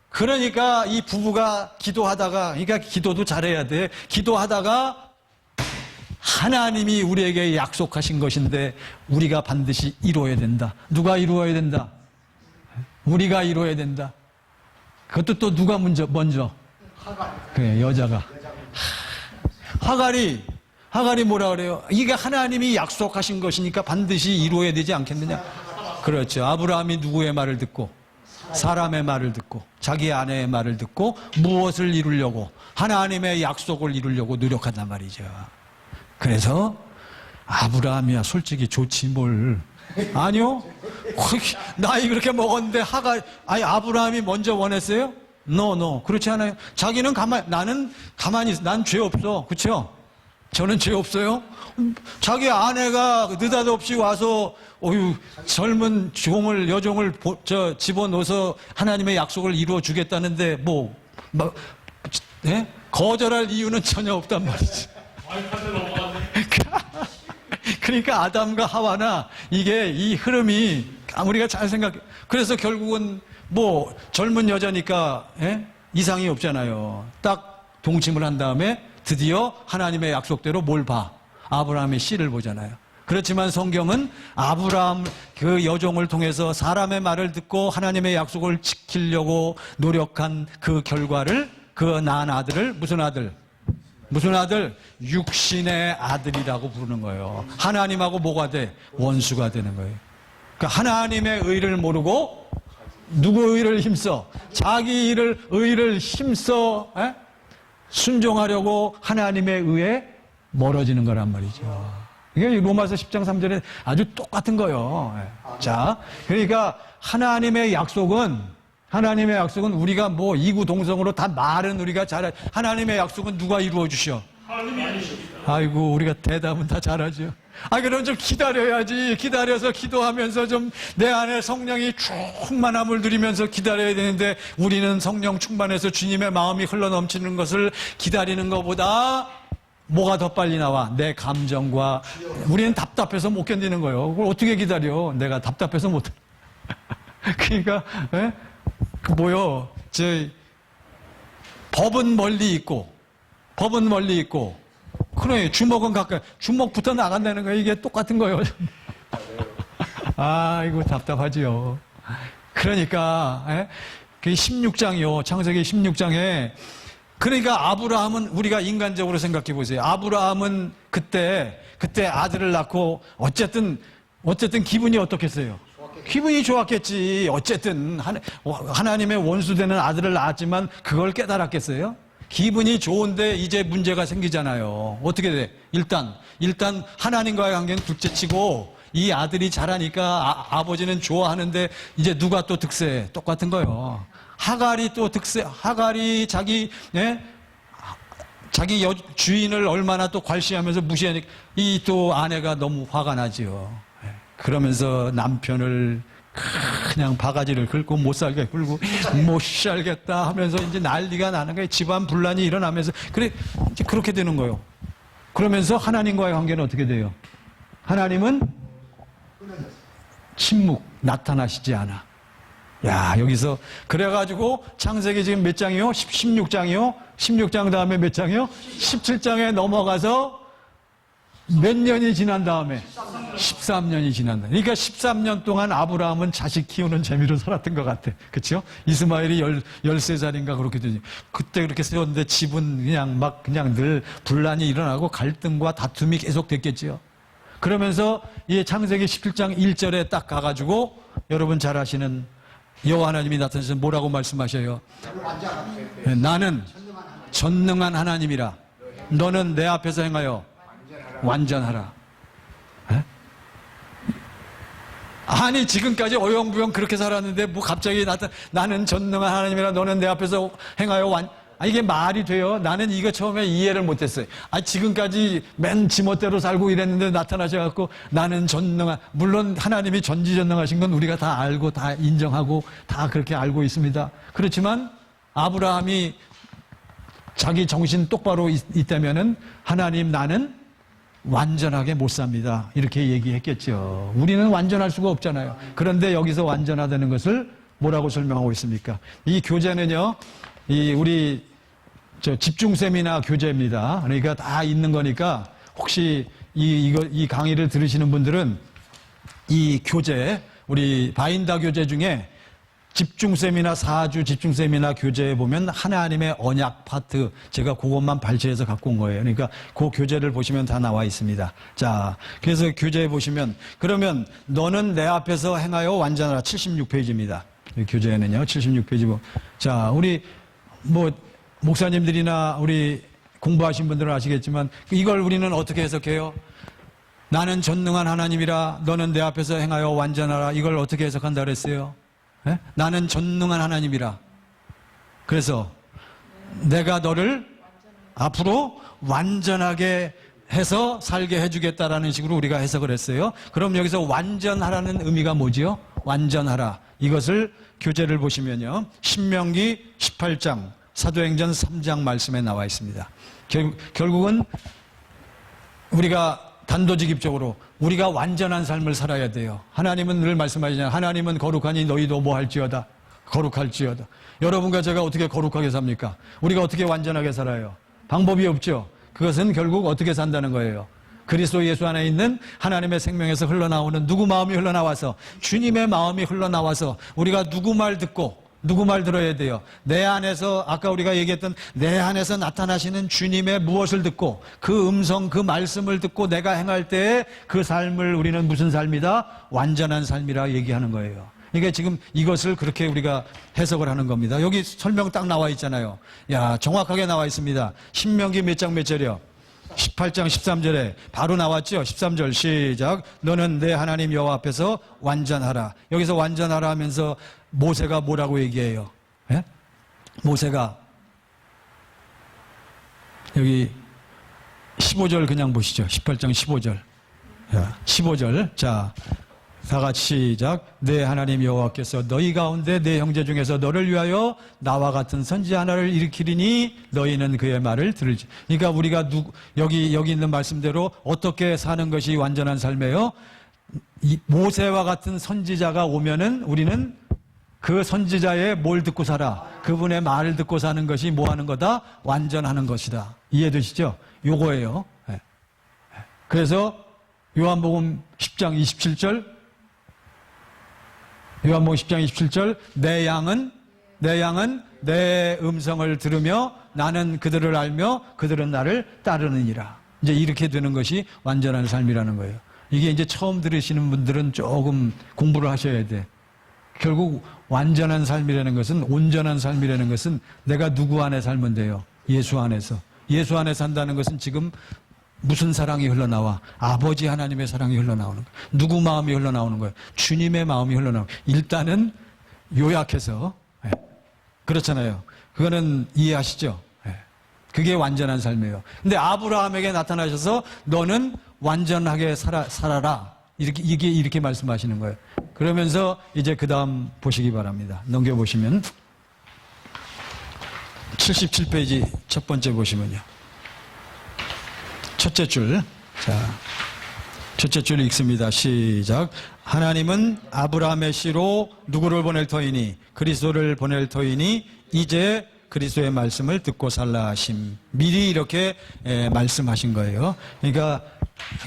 [SPEAKER 1] 그러니까 이 부부가 기도하다가, 그러니까 기도도 잘해야 돼. 기도하다가 하나님이 우리에게 약속하신 것인데 우리가 반드시 이루어야 된다. 누가 이루어야 된다? 우리가 이루어야 된다. 그것도 또 누가 먼저? 그래, 여자가. 하갈이 뭐라 그래요? 이게 하나님이 약속하신 것이니까 반드시 이루어야 되지 않겠느냐? 그렇죠. 아브라함이 누구의 말을 듣고? 사람의 말을 듣고, 자기 아내의 말을 듣고 무엇을 이루려고? 하나님의 약속을 이루려고 노력한단 말이죠. 그래서 아브라함이야 솔직히 좋지 뭘. 아니요. 나이 그렇게 먹었는데 아브라함이 먼저 원했어요? No. 그렇지 않아요. 자기는 나는 가만히 있어. 난 죄 없어. 그렇죠? 저는 죄 없어요. 자기 아내가 느닷없이 와서 젊은 여종을 집어넣어서 하나님의 약속을 이루어 주겠다는데 거절할 이유는 전혀 없단 말이지. 그러니까 아담과 하와나 이게 이 흐름이 우리가 잘 생각해. 그래서 결국은 젊은 여자니까 이상이 없잖아요. 딱 동침을 한 다음에 드디어 하나님의 약속대로 뭘 봐? 아브라함의 씨를 보잖아요. 그렇지만 성경은 아브라함 그 여종을 통해서 사람의 말을 듣고 하나님의 약속을 지키려고 노력한 그 결과를 그 낳은 아들을 무슨 아들? 육신의 아들이라고 부르는 거예요. 하나님하고 뭐가 돼? 원수가 되는 거예요. 그러니까 하나님의 의를 모르고 누구 의를 힘써? 자기 의를 힘써 순종하려고 하나님의 의에 멀어지는 거란 말이죠. 이게 로마서 10장 3절에 아주 똑같은 거예요. 자, 그러니까 하나님의 약속은 하나님의 약속은 우리가 뭐 이구동성으로 다 말은 우리가 잘해. 하나님의 약속은 누가 이루어 주셔? 아이고, 우리가 대답은 다 잘하죠. 그럼 좀 기다려야지. 기다려서 기도하면서 좀 내 안에 성령이 충만함을 누리면서 기다려야 되는데, 우리는 성령 충만해서 주님의 마음이 흘러넘치는 것을 기다리는 것보다 뭐가 더 빨리 나와? 내 감정과. 우리는 답답해서 못 견디는 거예요. 그걸 어떻게 기다려? 내가 답답해서 못. 그러니까 뭐요? 법은 멀리 있고 그래, 주먹은 가까이. 주먹부터 나간다는 거예요. 이게 똑같은 거예요. 이거 답답하지요. 그러니까 그 16장이요. 창세기 16장에, 그러니까 아브라함은, 우리가 인간적으로 생각해 보세요. 아브라함은 그때 아들을 낳고 어쨌든 기분이 어떻겠어요? 기분이 좋았겠지. 어쨌든 하나님의 원수되는 아들을 낳았지만 그걸 깨달았겠어요? 기분이 좋은데 이제 문제가 생기잖아요. 어떻게 돼? 일단 하나님과의 관계는 둘째치고, 이 아들이 자라니까 아버지는 좋아하는데 이제 누가 또 득세해? 똑같은 거예요. 하갈이 또 득세. 하갈이 자기 주인을 얼마나 또 괄시하면서 무시하니까 이 또 아내가 너무 화가 나지요. 그러면서 남편을 그냥 바가지를 긁고 못 살게 굴고 못 살겠다 하면서 이제 난리가 나는 거예요. 집안 분란이 일어나면서. 그래, 이제 그렇게 되는 거예요. 그러면서 하나님과의 관계는 어떻게 돼요? 하나님은 침묵, 나타나시지 않아. 여기서 그래가지고 창세기 지금 몇 장이요? 16장이요? 16장 다음에 몇 장이요? 17장에 넘어가서 몇 년이 지난 다음에 13년이 지난다. 그러니까 13년 동안 아브라함은 자식 키우는 재미로 살았던 것 같아. 그렇죠? 이스마엘이 13살인가 그렇게 되지. 그때 그렇게 세웠는데 집은 그냥 늘 분란이 일어나고 갈등과 다툼이 계속 됐겠지요. 그러면서 이 창세기 17장 1절에 딱 가가지고 여러분 잘 아시는 여호와 하나님이 나타나셔서 뭐라고 말씀하셔요? 나는 전능한 하나님이라. 너는 내 앞에서 행하여 완전하라. 아니, 지금까지 어영부영 그렇게 살았는데 뭐 갑자기 나는 전능한 하나님이라 너는 내 앞에서 행하여 이게 말이 돼요? 나는 이거 처음에 이해를 못했어요. 지금까지 맨 지멋대로 살고 이랬는데 나타나셔갖고 나는 전능한, 물론 하나님이 전지전능하신 건 우리가 다 알고 다 인정하고 다 그렇게 알고 있습니다. 그렇지만 아브라함이 자기 정신 똑바로 있다면은 하나님, 나는 완전하게 못 삽니다. 이렇게 얘기했겠죠. 우리는 완전할 수가 없잖아요. 그런데 여기서 완전하다는 것을 뭐라고 설명하고 있습니까? 이 교재는요, 우리 집중 세미나 교재입니다. 그러니까 다 있는 거니까 혹시 이 강의를 들으시는 분들은 이 교재, 우리 바인다 교재 중에 집중 세미나 4주 집중 세미나 교재에 보면 하나님의 언약 파트, 제가 그것만 발췌해서 갖고 온 거예요. 그러니까 그 교재를 보시면 다 나와 있습니다. 자, 그래서 교재에 보시면, 그러면 너는 내 앞에서 행하여 완전하라. 76페이지입니다. 교재에는요, 76페이지고. 자, 우리 목사님들이나 우리 공부하신 분들은 아시겠지만 이걸 우리는 어떻게 해석해요? 나는 전능한 하나님이라 너는 내 앞에서 행하여 완전하라. 이걸 어떻게 해석한다 그랬어요? 네? 나는 전능한 하나님이라. 그래서 내가 너를 앞으로 완전하게 해서 살게 해주겠다라는 식으로 우리가 해석을 했어요. 그럼 여기서 완전하라는 의미가 뭐지요? 완전하라. 이것을 교재를 보시면요, 신명기 18장, 사도행전 3장 말씀에 나와 있습니다. 결국은 우리가 단도직입적으로 우리가 완전한 삶을 살아야 돼요. 하나님은 늘 말씀하시잖아요. 하나님은 거룩하니 너희도 뭐 할지어다. 거룩할지어다. 여러분과 제가 어떻게 거룩하게 삽니까? 우리가 어떻게 완전하게 살아요? 방법이 없죠. 그것은 결국 어떻게 산다는 거예요? 그리스도 예수 안에 있는 하나님의 생명에서 흘러나오는 누구 마음이 흘러나와서, 주님의 마음이 흘러나와서 우리가 누구 말 듣고 누구 말 들어야 돼요? 내 안에서, 아까 우리가 얘기했던 내 안에서 나타나시는 주님의 무엇을 듣고 그 음성, 그 말씀을 듣고 내가 행할 때에 그 삶을 우리는 무슨 삶이다? 완전한 삶이라 얘기하는 거예요. 그러니까 지금 이것을 그렇게 우리가 해석을 하는 겁니다. 여기 설명 딱 나와 있잖아요. 야, 정확하게 나와 있습니다. 신명기 몇 장 몇 절이요? 18장 13절에 바로 나왔죠. 13절 시작. 너는 내 하나님 여호와 앞에서 완전하라. 여기서 완전하라 하면서 모세가 뭐라고 얘기해요? 예? 모세가 여기 15절 그냥 보시죠. 18장 15절. 15절. 자, 다 같이 시작. 내 하나님 여호와께서 너희 가운데 내 형제 중에서 너를 위하여 나와 같은 선지 하나를 일으키리니 너희는 그의 말을 들을지. 그러니까 우리가 여기 있는 말씀대로 어떻게 사는 것이 완전한 삶이에요? 이 모세와 같은 선지자가 오면은 우리는 그 선지자의 뭘 듣고 살아? 그분의 말을 듣고 사는 것이 뭐 하는 거다? 완전하는 것이다. 이해되시죠? 요거예요. 그래서 요한복음 10장 27절 요한복음 10장 27절 내 양은 내 음성을 들으며 나는 그들을 알며 그들은 나를 따르느니라. 이제 이렇게 되는 것이 완전한 삶이라는 거예요. 이게 이제 처음 들으시는 분들은 조금 공부를 하셔야 돼. 결국 완전한 삶이라는 것은, 온전한 삶이라는 것은 내가 누구 안에 살면 돼요? 예수 안에서. 예수 안에 산다는 것은 지금 무슨 사랑이 흘러나와? 아버지 하나님의 사랑이 흘러나오는 거예요. 누구 마음이 흘러나오는 거예요? 주님의 마음이 흘러나오는 거예요. 일단은 요약해서. 그렇잖아요. 그거는 이해하시죠? 그게 완전한 삶이에요. 근데 아브라함에게 나타나셔서 너는 완전하게 살아라. 이렇게 말씀하시는 거예요. 그러면서 이제 그 다음 보시기 바랍니다. 넘겨보시면 77페이지 첫 번째 보시면요. 첫째 줄. 자, 첫째 줄 읽습니다. 시작. 하나님은 아브라함의 씨로 누구를 보낼 터이니? 그리스도를 보낼 터이니 이제 그리스도의 말씀을 듣고 살라 하심. 미리 이렇게 말씀하신 거예요. 그러니까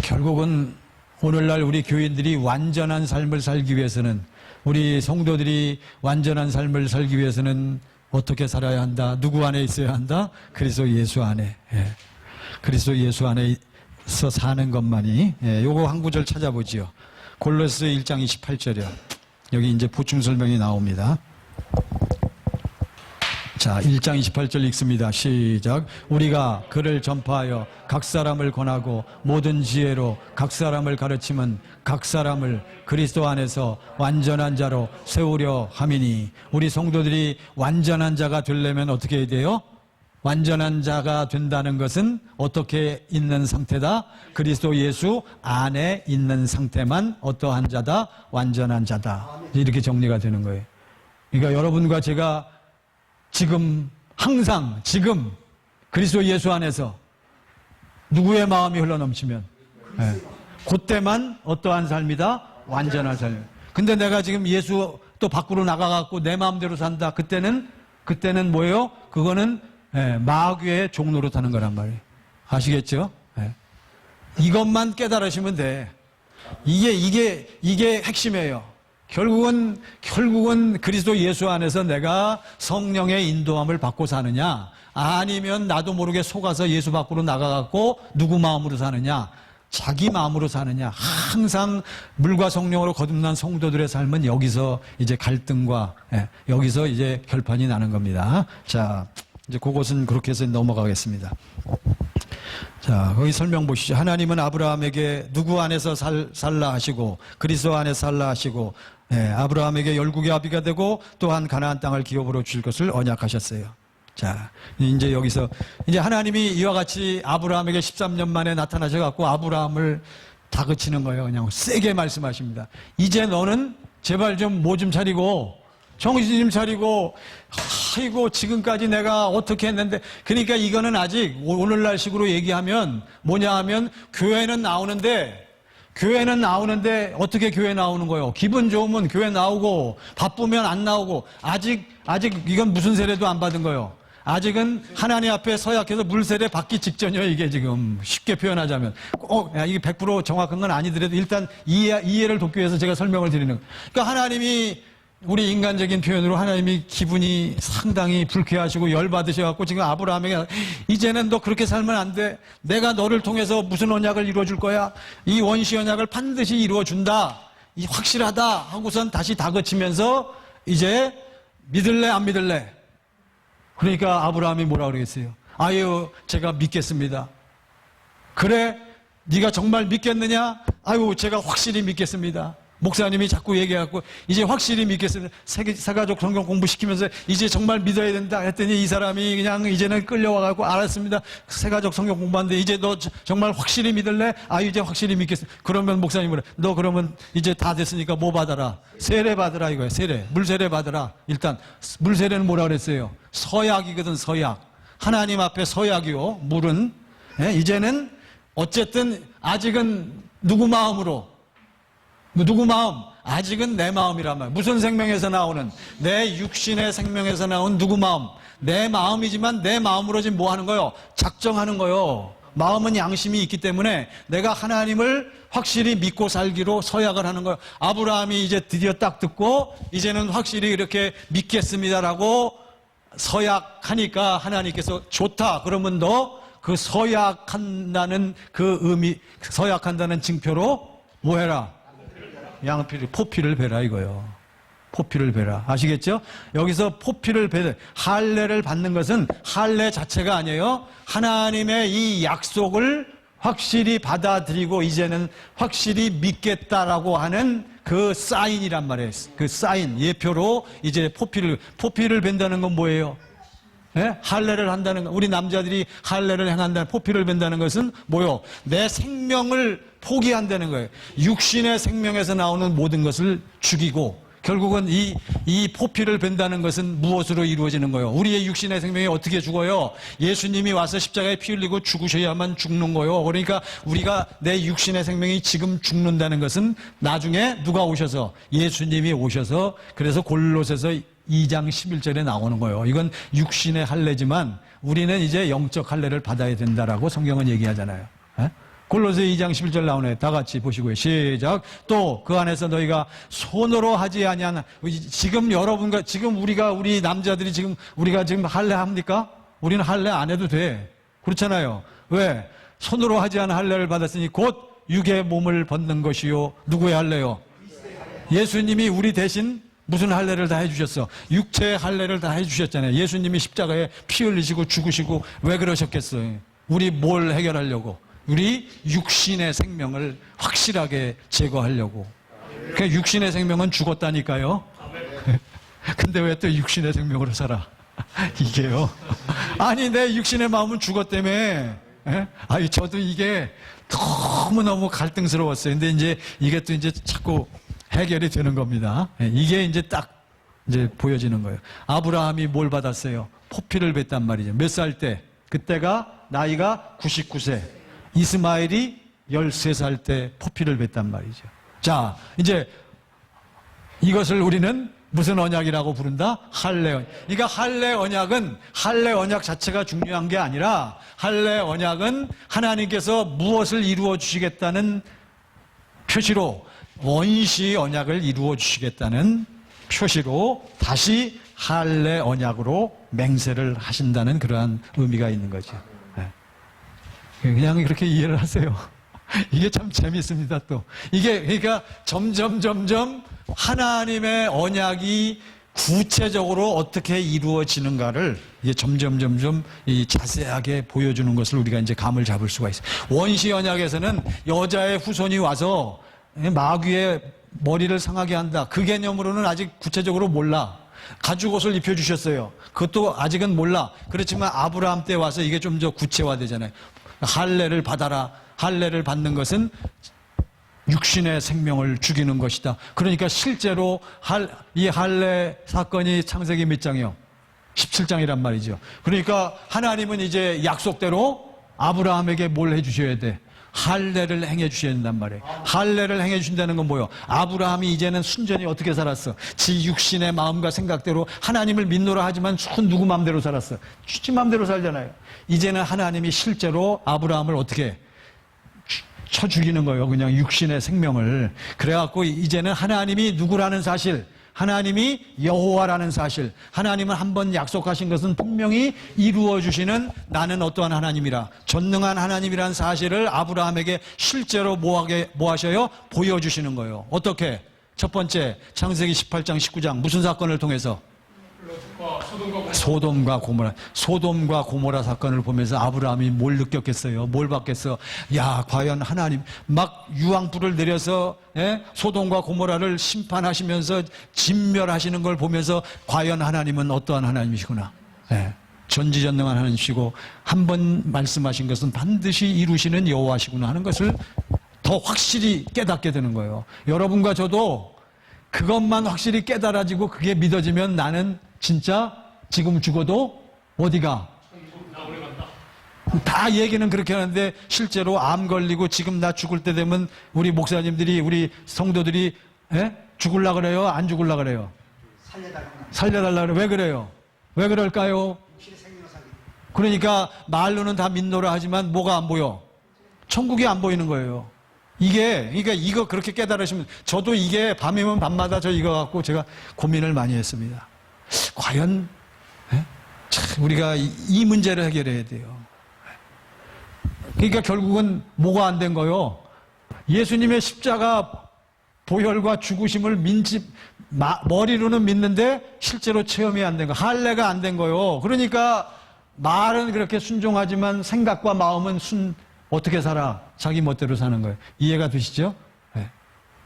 [SPEAKER 1] 결국은 오늘날 우리 교인들이 완전한 삶을 살기 위해서는, 우리 성도들이 완전한 삶을 살기 위해서는 어떻게 살아야 한다? 누구 안에 있어야 한다? 그리스도 예수 안에. 그리스도 예수 안에서 사는 것만이. 요거 한 구절 찾아보지요. 골로새 1장 28절이요. 여기 이제 보충 설명이 나옵니다. 자, 1장 28절 읽습니다. 시작. 우리가 그를 전파하여 각 사람을 권하고 모든 지혜로 각 사람을 가르치면 각 사람을 그리스도 안에서 완전한 자로 세우려 함이니. 우리 성도들이 완전한 자가 되려면 어떻게 해야 돼요? 완전한 자가 된다는 것은 어떻게 있는 상태다? 그리스도 예수 안에 있는 상태만 어떠한 자다? 완전한 자다. 이렇게 정리가 되는 거예요. 그러니까 여러분과 제가 항상 그리스도 예수 안에서 누구의 마음이 흘러넘치면 그때만 어떠한 삶이다? 완전한 삶. 근데 내가 지금 예수 또 밖으로 나가갖고 내 마음대로 산다. 그때는 뭐예요? 그거는 마귀의 종로로 타는 거란 말이에요. 아시겠죠? 이것만 깨달으시면 돼. 이게 핵심이에요. 결국은 그리스도 예수 안에서 내가 성령의 인도함을 받고 사느냐, 아니면 나도 모르게 속아서 예수 밖으로 나가갖고 누구 마음으로 사느냐, 자기 마음으로 사느냐. 항상 물과 성령으로 거듭난 성도들의 삶은 여기서 이제 갈등과 여기서 이제 결판이 나는 겁니다. 자, 이제 그것은 그렇게 해서 넘어가겠습니다. 자, 거기 설명 보시죠. 하나님은 아브라함에게 누구 안에서 살라 하시고 그리스도 안에 살라 하시고 아브라함에게 열국의 아비가 되고 또한 가나안 땅을 기업으로 줄 것을 언약하셨어요. 자, 이제 여기서 이제 하나님이 이와 같이 아브라함에게 13년 만에 나타나셔 갖고 아브라함을 다그치는 거예요. 그냥 세게 말씀하십니다. 이제 너는 제발 좀 뭐 좀 차리고 정신 좀 차리고, 아이고 지금까지 내가 어떻게 했는데. 그러니까 이거는 아직 오늘날 식으로 얘기하면 뭐냐 하면 교회는 나오는데 어떻게 교회 나오는 거예요? 기분 좋으면 교회 나오고 바쁘면 안 나오고. 아직 이건 무슨 세례도 안 받은 거예요. 아직은 하나님 앞에 서약해서 물세례 받기 직전이에요. 이게 지금 쉽게 표현하자면 이게 100% 정확한 건 아니더라도 일단 이해를 돕기 위해서 제가 설명을 드리는 거예요. 그러니까 하나님이, 우리 인간적인 표현으로 하나님이 기분이 상당히 불쾌하시고 열받으셔갖고 지금 아브라함에게 이제는 너 그렇게 살면 안 돼. 내가 너를 통해서 무슨 언약을 이루어줄 거야. 이 원시 언약을 반드시 이루어준다. 이 확실하다 하고선 다시 다그치면서 이제 믿을래 안 믿을래. 그러니까 아브라함이 뭐라 그러겠어요? 아유, 제가 믿겠습니다. 그래? 네가 정말 믿겠느냐? 아유, 제가 확실히 믿겠습니다. 목사님이 자꾸 얘기해갖고 이제 확실히 믿겠습니다. 세가족 성경 공부시키면서 이제 정말 믿어야 된다 했더니 이 사람이 그냥 이제는 끌려와갖고 알았습니다. 세가족 성경 공부하는데 이제 너 정말 확실히 믿을래? 아 이제 확실히 믿겠습니다. 그러면 목사님은 너 그러면 이제 다 됐으니까 뭐 받아라? 세례 받으라 이거예요. 세례. 물세례 받으라. 일단 물세례는 뭐라 그랬어요? 서약이거든. 서약. 하나님 앞에 서약이요. 물은 이제는 어쨌든 아직은 누구 마음으로? 누구 마음? 아직은 내 마음이란 말이야. 무슨 생명에서 나오는? 내 육신의 생명에서 나온 누구 마음? 내 마음이지만 내 마음으로 지금 뭐 하는 거요? 작정하는 거요. 마음은 양심이 있기 때문에 내가 하나님을 확실히 믿고 살기로 서약을 하는 거예요. 아브라함이 이제 드디어 딱 듣고 이제는 확실히 이렇게 믿겠습니다라고 서약하니까 하나님께서 좋다. 그러면 너 그 서약한다는 그 의미, 서약한다는 징표로 뭐 해라? 양피를, 포피를 베라 이거요. 포피를 베라. 아시겠죠? 여기서 포피를 베라. 할례를 받는 것은 할례 자체가 아니에요. 하나님의 이 약속을 확실히 받아들이고 이제는 확실히 믿겠다라고 하는 그 사인이란 말이에요. 그 사인, 예표로 이제 포피를 벤다는 건 뭐예요? 예? 할례를 한다는 거. 우리 남자들이 할례를 행한다는, 포피를 벤다는 것은 뭐요? 내 생명을 포기한다는 거예요. 육신의 생명에서 나오는 모든 것을 죽이고 결국은 이 포피를 벤다는 것은 무엇으로 이루어지는 거예요? 우리의 육신의 생명이 어떻게 죽어요? 예수님이 와서 십자가에 피 흘리고 죽으셔야만 죽는 거예요. 그러니까 우리가 내 육신의 생명이 지금 죽는다는 것은 나중에 누가 오셔서? 예수님이 오셔서 그래서 골로새서 2장 11절에 나오는 거예요. 이건 육신의 할례지만 우리는 이제 영적 할례를 받아야 된다라고 성경은 얘기하잖아요. 에? 골로새 2장 11절 나오네. 다 같이 보시고요. 시작. 또 그 안에서 너희가 손으로 하지 아니한, 지금 여러분과 지금 우리 남자들이 지금 우리가 지금 할례 합니까? 우리는 할례 안 해도 돼. 그렇잖아요. 왜? 손으로 하지 않은 할례를 받았으니 곧 육의 몸을 벗는 것이요. 누구의 할례요? 예수님이 우리 대신 무슨 할례를 다 해주셨어? 육체의 할례를 다 해주셨잖아요. 예수님이 십자가에 피 흘리시고 죽으시고 왜 그러셨겠어요? 우리 뭘 해결하려고? 우리 육신의 생명을 확실하게 제거하려고. 그러니까 육신의 생명은 죽었다니까요. 근데 왜 또 육신의 생명으로 살아? 이게요. 아니 내 육신의 마음은 죽었다며. 아니 저도 이게 너무너무 갈등스러웠어요. 근데 이제 이게 또 이제 자꾸 해결이 되는 겁니다. 이게 이제 딱 이제 보여지는 거예요. 아브라함이 뭘 받았어요? 포피를 뱉단 말이죠. 몇 살 때? 그때가 나이가 99세. 이스마엘이 13살 때 포피를 뱉단 말이죠. 자, 이제 이것을 우리는 무슨 언약이라고 부른다? 할례 언약. 그러니까 할례 언약은 할례 언약 자체가 중요한 게 아니라 할례 언약은 하나님께서 무엇을 이루어 주시겠다는 표시로 원시 언약을 이루어 주시겠다는 표시로 다시 할례 언약으로 맹세를 하신다는 그러한 의미가 있는 거죠. 그냥 그렇게 이해를 하세요. 이게 참 재밌습니다, 또. 이게, 그러니까 점점 하나님의 언약이 구체적으로 어떻게 이루어지는가를 이게 점점 이 자세하게 보여주는 것을 우리가 이제 감을 잡을 수가 있어요. 원시 언약에서는 여자의 후손이 와서 마귀의 머리를 상하게 한다. 그 개념으로는 아직 구체적으로 몰라. 가죽옷을 입혀주셨어요. 그것도 아직은 몰라. 그렇지만 아브라함 때 와서 이게 좀 더 구체화되잖아요. 할례를 받아라. 할례를 받는 것은 육신의 생명을 죽이는 것이다. 그러니까 실제로 이 할례 사건이 창세기 몇 장이요? 17장이란 말이죠. 그러니까 하나님은 이제 약속대로 아브라함에게 뭘 해주셔야 돼? 할례를 행해 주셔야 된단 말이에요. 할례를 행해 주신다는 건 뭐예요? 아브라함이 이제는 순전히 어떻게 살았어? 지 육신의 마음과 생각대로 하나님을 믿노라 하지만 누구 마음대로 살았어? 지 마음대로 살잖아요. 이제는 하나님이 실제로 아브라함을 어떻게 쳐 죽이는 거예요. 그냥 육신의 생명을. 그래갖고 이제는 하나님이 누구라는 사실, 하나님이 여호와라는 사실, 하나님은 한번 약속하신 것은 분명히 이루어 주시는 나는 어떠한 하나님이라, 전능한 하나님이라는 사실을 아브라함에게 실제로 뭐 하셔요? 보여주시는 거예요. 어떻게? 첫 번째 창세기 18장 19장 무슨 사건을 통해서? 소돔과 고모라 사건을 보면서 아브라함이 뭘 느꼈겠어요? 뭘 받겠어? 야, 과연 하나님 막 유황불을 내려서 소돔과 고모라를 심판하시면서 진멸하시는 걸 보면서 과연 하나님은 어떠한 하나님이시구나. 전지전능한 하나님이시고 한 번 말씀하신 것은 반드시 이루시는 여호와시구나 하는 것을 더 확실히 깨닫게 되는 거예요. 여러분과 저도 그것만 확실히 깨달아지고 그게 믿어지면 나는 진짜 지금 죽어도 어디가? 다 얘기는 그렇게 하는데 실제로 암 걸리고 지금 나 죽을 때 되면 우리 목사님들이 우리 성도들이 죽을라 그래요? 안 죽을라 그래요? 살려달라 그래요. 왜 그래요? 왜 그럴까요? 그러니까 말로는 다 믿노라 하지만 뭐가 안 보여? 천국이 안 보이는 거예요. 그러니까 이거 그렇게 깨달으시면 저도 이게 밤이면 밤마다 저 이거 갖고 제가 고민을 많이 했습니다. 과연 우리가 이 문제를 해결해야 돼요. 그러니까 결국은 뭐가 안 된 거요? 예수님의 십자가 보혈과 죽으심을 머리로는 믿는데 실제로 체험이 안 된 거, 할례가 안 된 거요. 그러니까 말은 그렇게 순종하지만 생각과 마음은 어떻게 살아? 자기 멋대로 사는 거예요. 이해가 되시죠?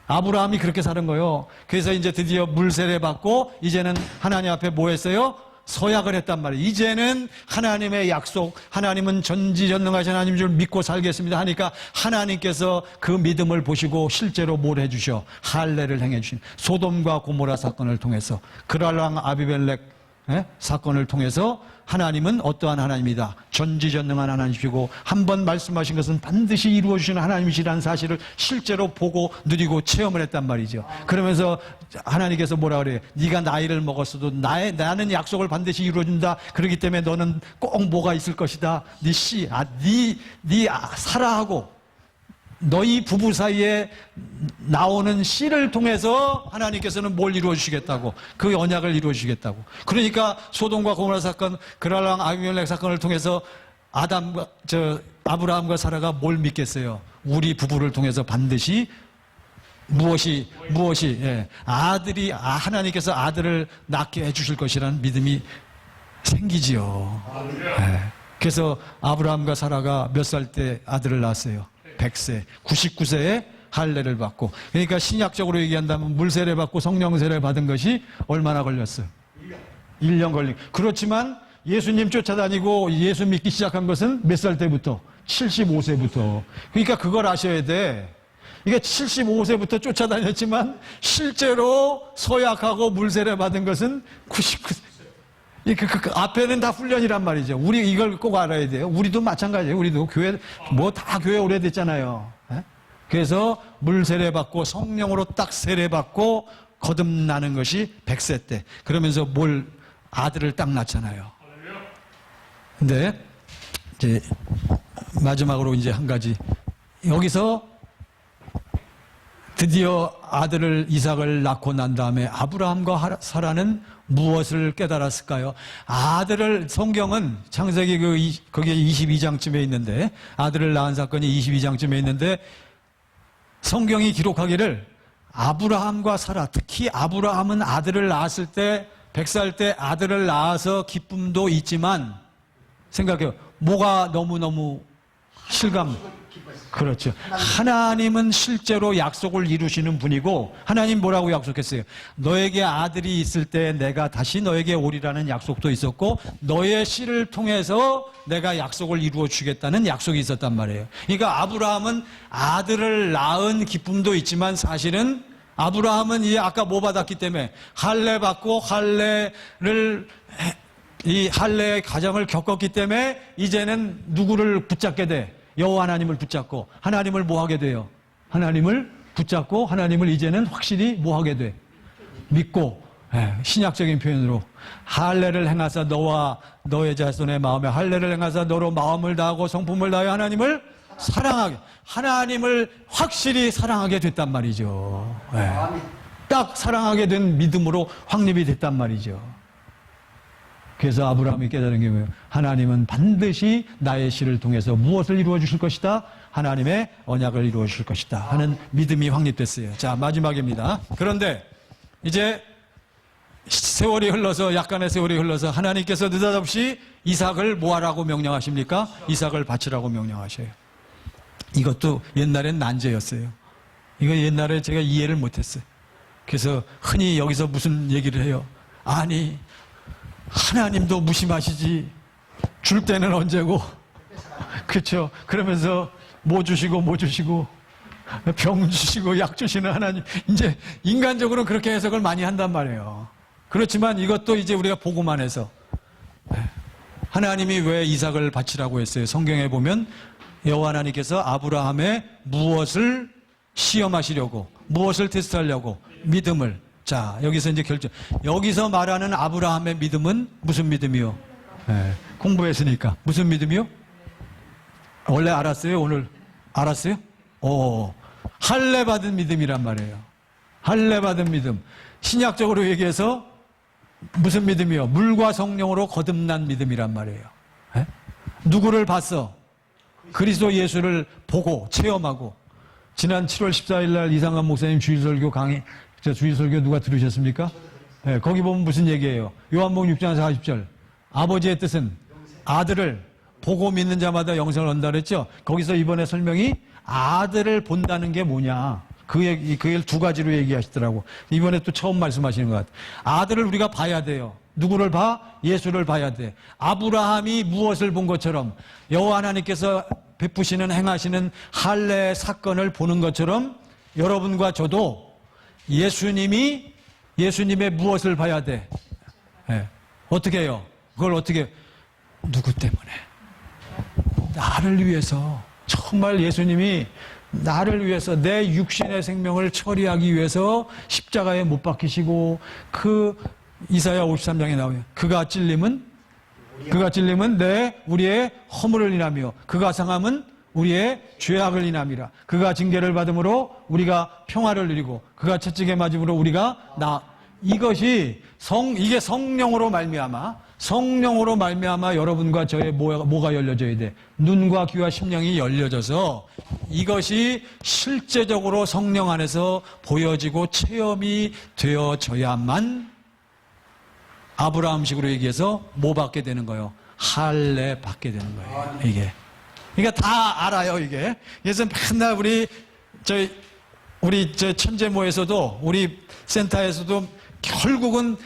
[SPEAKER 1] 아브라함이 그렇게 사는 거예요. 그래서 이제 드디어 물세례 받고 이제는 하나님 앞에 뭐 했어요? 서약을 했단 말이에요. 이제는 하나님의 약속, 하나님은 전지전능하신 하나님인 줄 믿고 살겠습니다 하니까 하나님께서 그 믿음을 보시고 실제로 뭘 해주셔? 할례를 행해 주신 소돔과 고모라 사건을 통해서 그랄왕 아비멜렉 사건을 통해서 하나님은 어떠한 하나님이다. 전지전능한 하나님이시고 한 번 말씀하신 것은 반드시 이루어주시는 하나님이시라는 사실을 실제로 보고 누리고 체험을 했단 말이죠. 그러면서 하나님께서 뭐라 그래요? 네가 나이를 먹었어도 나는 약속을 반드시 이루어준다. 그렇기 때문에 너는 꼭 뭐가 있을 것이다. 네 사라하고 너희 부부 사이에 나오는 씨를 통해서 하나님께서는 뭘 이루어주시겠다고, 그 언약을 이루어주시겠다고. 그러니까 소돔과 고모라 사건, 그랄랑 아비멜렉 사건을 통해서 아브라함과 사라가 뭘 믿겠어요? 우리 부부를 통해서 반드시 무엇이 하나님께서 아들을 낳게 해주실 것이라는 믿음이 생기지요. 그래서 아브라함과 사라가 몇 살 때 아들을 낳았어요? 100세, 99세에 할례를 받고. 그러니까 신약적으로 얘기한다면 물세례 받고 성령세례 받은 것이 얼마나 걸렸어요? 1년 걸린. 그렇지만 예수님 쫓아다니고 예수 믿기 시작한 것은 몇 살 때부터? 75세부터. 그러니까 그걸 아셔야 돼. 이게 75세부터 쫓아다녔지만 실제로 서약하고 물세례 받은 것은 99세. 그 앞에는 다 훈련이란 말이죠. 우리 이걸 꼭 알아야 돼요. 우리도 마찬가지예요. 우리도 교회, 다 교회 오래됐잖아요. 그래서 물 세례받고 성령으로 딱 세례받고 거듭나는 것이 100세 때. 그러면서 아들을 딱 낳잖아요. 근데, 이제, 마지막으로 이제 한 가지. 여기서 드디어 아들을 이삭을 낳고 난 다음에 아브라함과 사라는 무엇을 깨달았을까요? 성경은 창세기 거기에 22장쯤에 있는데, 아들을 낳은 사건이 22장쯤에 있는데, 성경이 기록하기를 아브라함과 사라, 특히 아브라함은 아들을 낳았을 때, 100살 때 아들을 낳아서 기쁨도 있지만, 생각해요. 뭐가 너무너무 그렇죠. 하나님은 실제로 약속을 이루시는 분이고, 하나님 뭐라고 약속했어요? 너에게 아들이 있을 때 내가 다시 너에게 오리라는 약속도 있었고, 너의 씨를 통해서 내가 약속을 이루어 주겠다는 약속이 있었단 말이에요. 그러니까 아브라함은 아들을 낳은 기쁨도 있지만 사실은 아브라함은 아까 뭐 받았기 때문에 할례 받고 이 할례의 과정을 겪었기 때문에 이제는 누구를 붙잡게 돼? 여호와 하나님을 붙잡고 하나님을 뭐 하게 돼요? 하나님을 붙잡고 하나님을 이제는 확실히 뭐 하게 돼? 믿고. 신약적인 표현으로 할례를 행하사 너와 너의 자손의 마음에 할례를 행하사 너로 마음을 다하고 성품을 다하여 하나님을 사랑하게, 하나님을 확실히 사랑하게 됐단 말이죠. 딱 사랑하게 된 믿음으로 확립이 됐단 말이죠. 그래서 아브라함이 깨달은 게 뭐예요? 하나님은 반드시 나의 씨를 통해서 무엇을 이루어 주실 것이다? 하나님의 언약을 이루어 주실 것이다 하는 믿음이 확립됐어요. 자, 마지막입니다. 그런데 이제 세월이 흘러서 약간의 세월이 흘러서 하나님께서 느닷없이 이삭을 뭐하라고 명령하십니까? 이삭을 바치라고 명령하셔요. 이것도 옛날엔 난제였어요. 이거 옛날에 제가 이해를 못했어요. 그래서 흔히 여기서 무슨 얘기를 해요? 아니 하나님도 무심하시지 줄 때는 언제고 그렇죠? 그러면서 뭐 주시고 병 주시고 약 주시는 하나님, 이제 인간적으로 그렇게 해석을 많이 한단 말이에요. 그렇지만 이것도 이제 우리가 보고만 해서 하나님이 왜 이삭을 바치라고 했어요? 성경에 보면 여호와 하나님께서 아브라함의 무엇을 시험하시려고, 무엇을 테스트하려고? 믿음을. 자, 여기서 이제 여기서 말하는 아브라함의 믿음은 무슨 믿음이요? 공부했으니까. 무슨 믿음이요? 원래 알았어요? 오늘 알았어요? 할례 받은 믿음이란 말이에요. 할례 받은 믿음. 신약적으로 얘기해서 무슨 믿음이요? 물과 성령으로 거듭난 믿음이란 말이에요. 누구를 봤어? 그리스도 예수를 보고 체험하고. 지난 7월 14일 날 이상한 목사님 주일설교 강의, 주일설교 누가 들으셨습니까? 거기 보면 무슨 얘기예요? 요한복음 6장 40절. 아버지의 뜻은 아들을 보고 믿는 자마다 영생을 얻는다 그랬죠? 거기서 이번에 설명이 아들을 본다는 게 뭐냐? 그 얘기를 두 가지로 얘기하시더라고. 이번에 또 처음 말씀하시는 것 같아요. 아들을 우리가 봐야 돼요. 누구를 봐? 예수를 봐야 돼. 아브라함이 무엇을 본 것처럼 여호와 하나님께서 베푸시는 행하시는 할례 사건을 보는 것처럼 여러분과 저도 예수님의 무엇을 봐야 돼? 어떻게 해요? 그걸 어떻게? 누구 때문에? 나를 위해서. 정말 예수님이 나를 위해서 내 육신의 생명을 처리하기 위해서 십자가에 못 박히시고, 그 이사야 53장에 나와요. 그가 찔림은 우리의 허물을 인하며 그가 상함은 우리의 죄악을 인함이라. 그가 징계를 받음으로 우리가 평화를 누리고 그가 채찍에 맞음으로 우리가 이게 성령으로 말미암아 여러분과 저의 뭐가 열려져야 돼? 눈과 귀와 심령이 열려져서 이것이 실제적으로 성령 안에서 보여지고 체험이 되어져야만 아브라함식으로 얘기해서 뭐 받게 되는 거예요? 할례 받게 되는 거예요. 이게. 그러니까 다 알아요, 이게. 그래서 맨날 우리 천재모에서도, 우리 센터에서도 결국은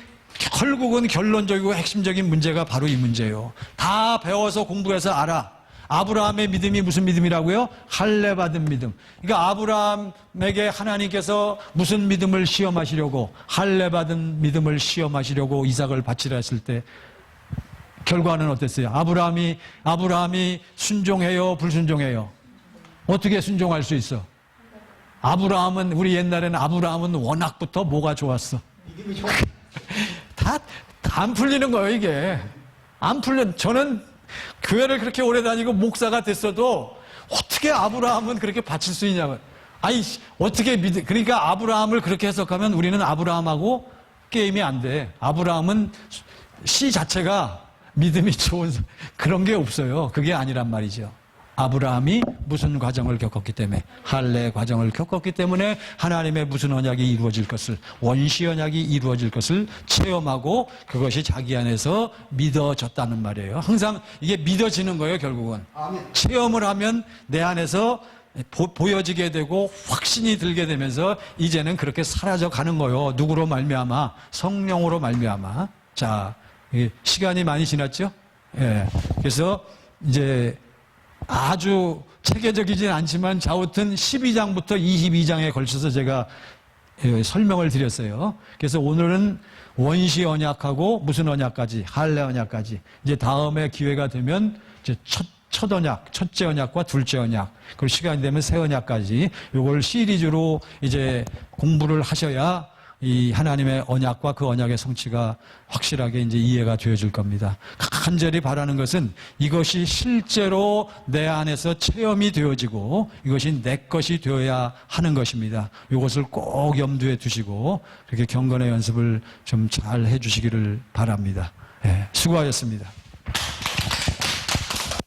[SPEAKER 1] 결론적이고 핵심적인 문제가 바로 이 문제예요. 다 배워서 공부해서 알아. 아브라함의 믿음이 무슨 믿음이라고요? 할례 받은 믿음. 그러니까 아브라함에게 하나님께서 무슨 믿음을 시험하시려고, 할례 받은 믿음을 시험하시려고 이삭을 바치라 했을 때 결과는 어땠어요? 아브라함이 순종해요, 불순종해요? 어떻게 순종할 수 있어? 우리 옛날에는 아브라함은 워낙부터 뭐가 좋았어? 다 안 풀리는 거예요, 이게. 안 풀려. 저는 교회를 그렇게 오래 다니고 목사가 됐어도 어떻게 아브라함은 그렇게 바칠 수 있냐고. 그러니까 아브라함을 그렇게 해석하면 우리는 아브라함하고 게임이 안 돼. 아브라함은 시 자체가 믿음이 좋은 그런 게 없어요. 그게 아니란 말이죠. 아브라함이 무슨 과정을 겪었기 때문에, 할례 과정을 겪었기 때문에 하나님의 무슨 언약이 이루어질 것을, 원시 언약이 이루어질 것을 체험하고 그것이 자기 안에서 믿어졌다는 말이에요. 항상 이게 믿어지는 거예요, 결국은. 체험을 하면 내 안에서 보여지게 되고 확신이 들게 되면서 이제는 그렇게 사라져 가는 거예요. 누구로 말미암아? 성령으로 말미암아. 자, 시간이 많이 지났죠? 예. 그래서 이제 아주 체계적이진 않지만 좌우튼 12장부터 22장에 걸쳐서 제가 설명을 드렸어요. 그래서 오늘은 원시 언약하고 무슨 언약까지, 할례 언약까지. 이제 다음에 기회가 되면 이제 첫 언약, 첫째 언약과 둘째 언약, 그리고 시간이 되면 새 언약까지 요걸 시리즈로 이제 공부를 하셔야 이 하나님의 언약과 그 언약의 성취가 확실하게 이제 이해가 되어질 겁니다. 간절히 바라는 것은 이것이 실제로 내 안에서 체험이 되어지고 이것이 내 것이 되어야 하는 것입니다. 이것을 꼭 염두에 두시고 그렇게 경건의 연습을 좀 잘 해주시기를 바랍니다. 네, 수고하셨습니다.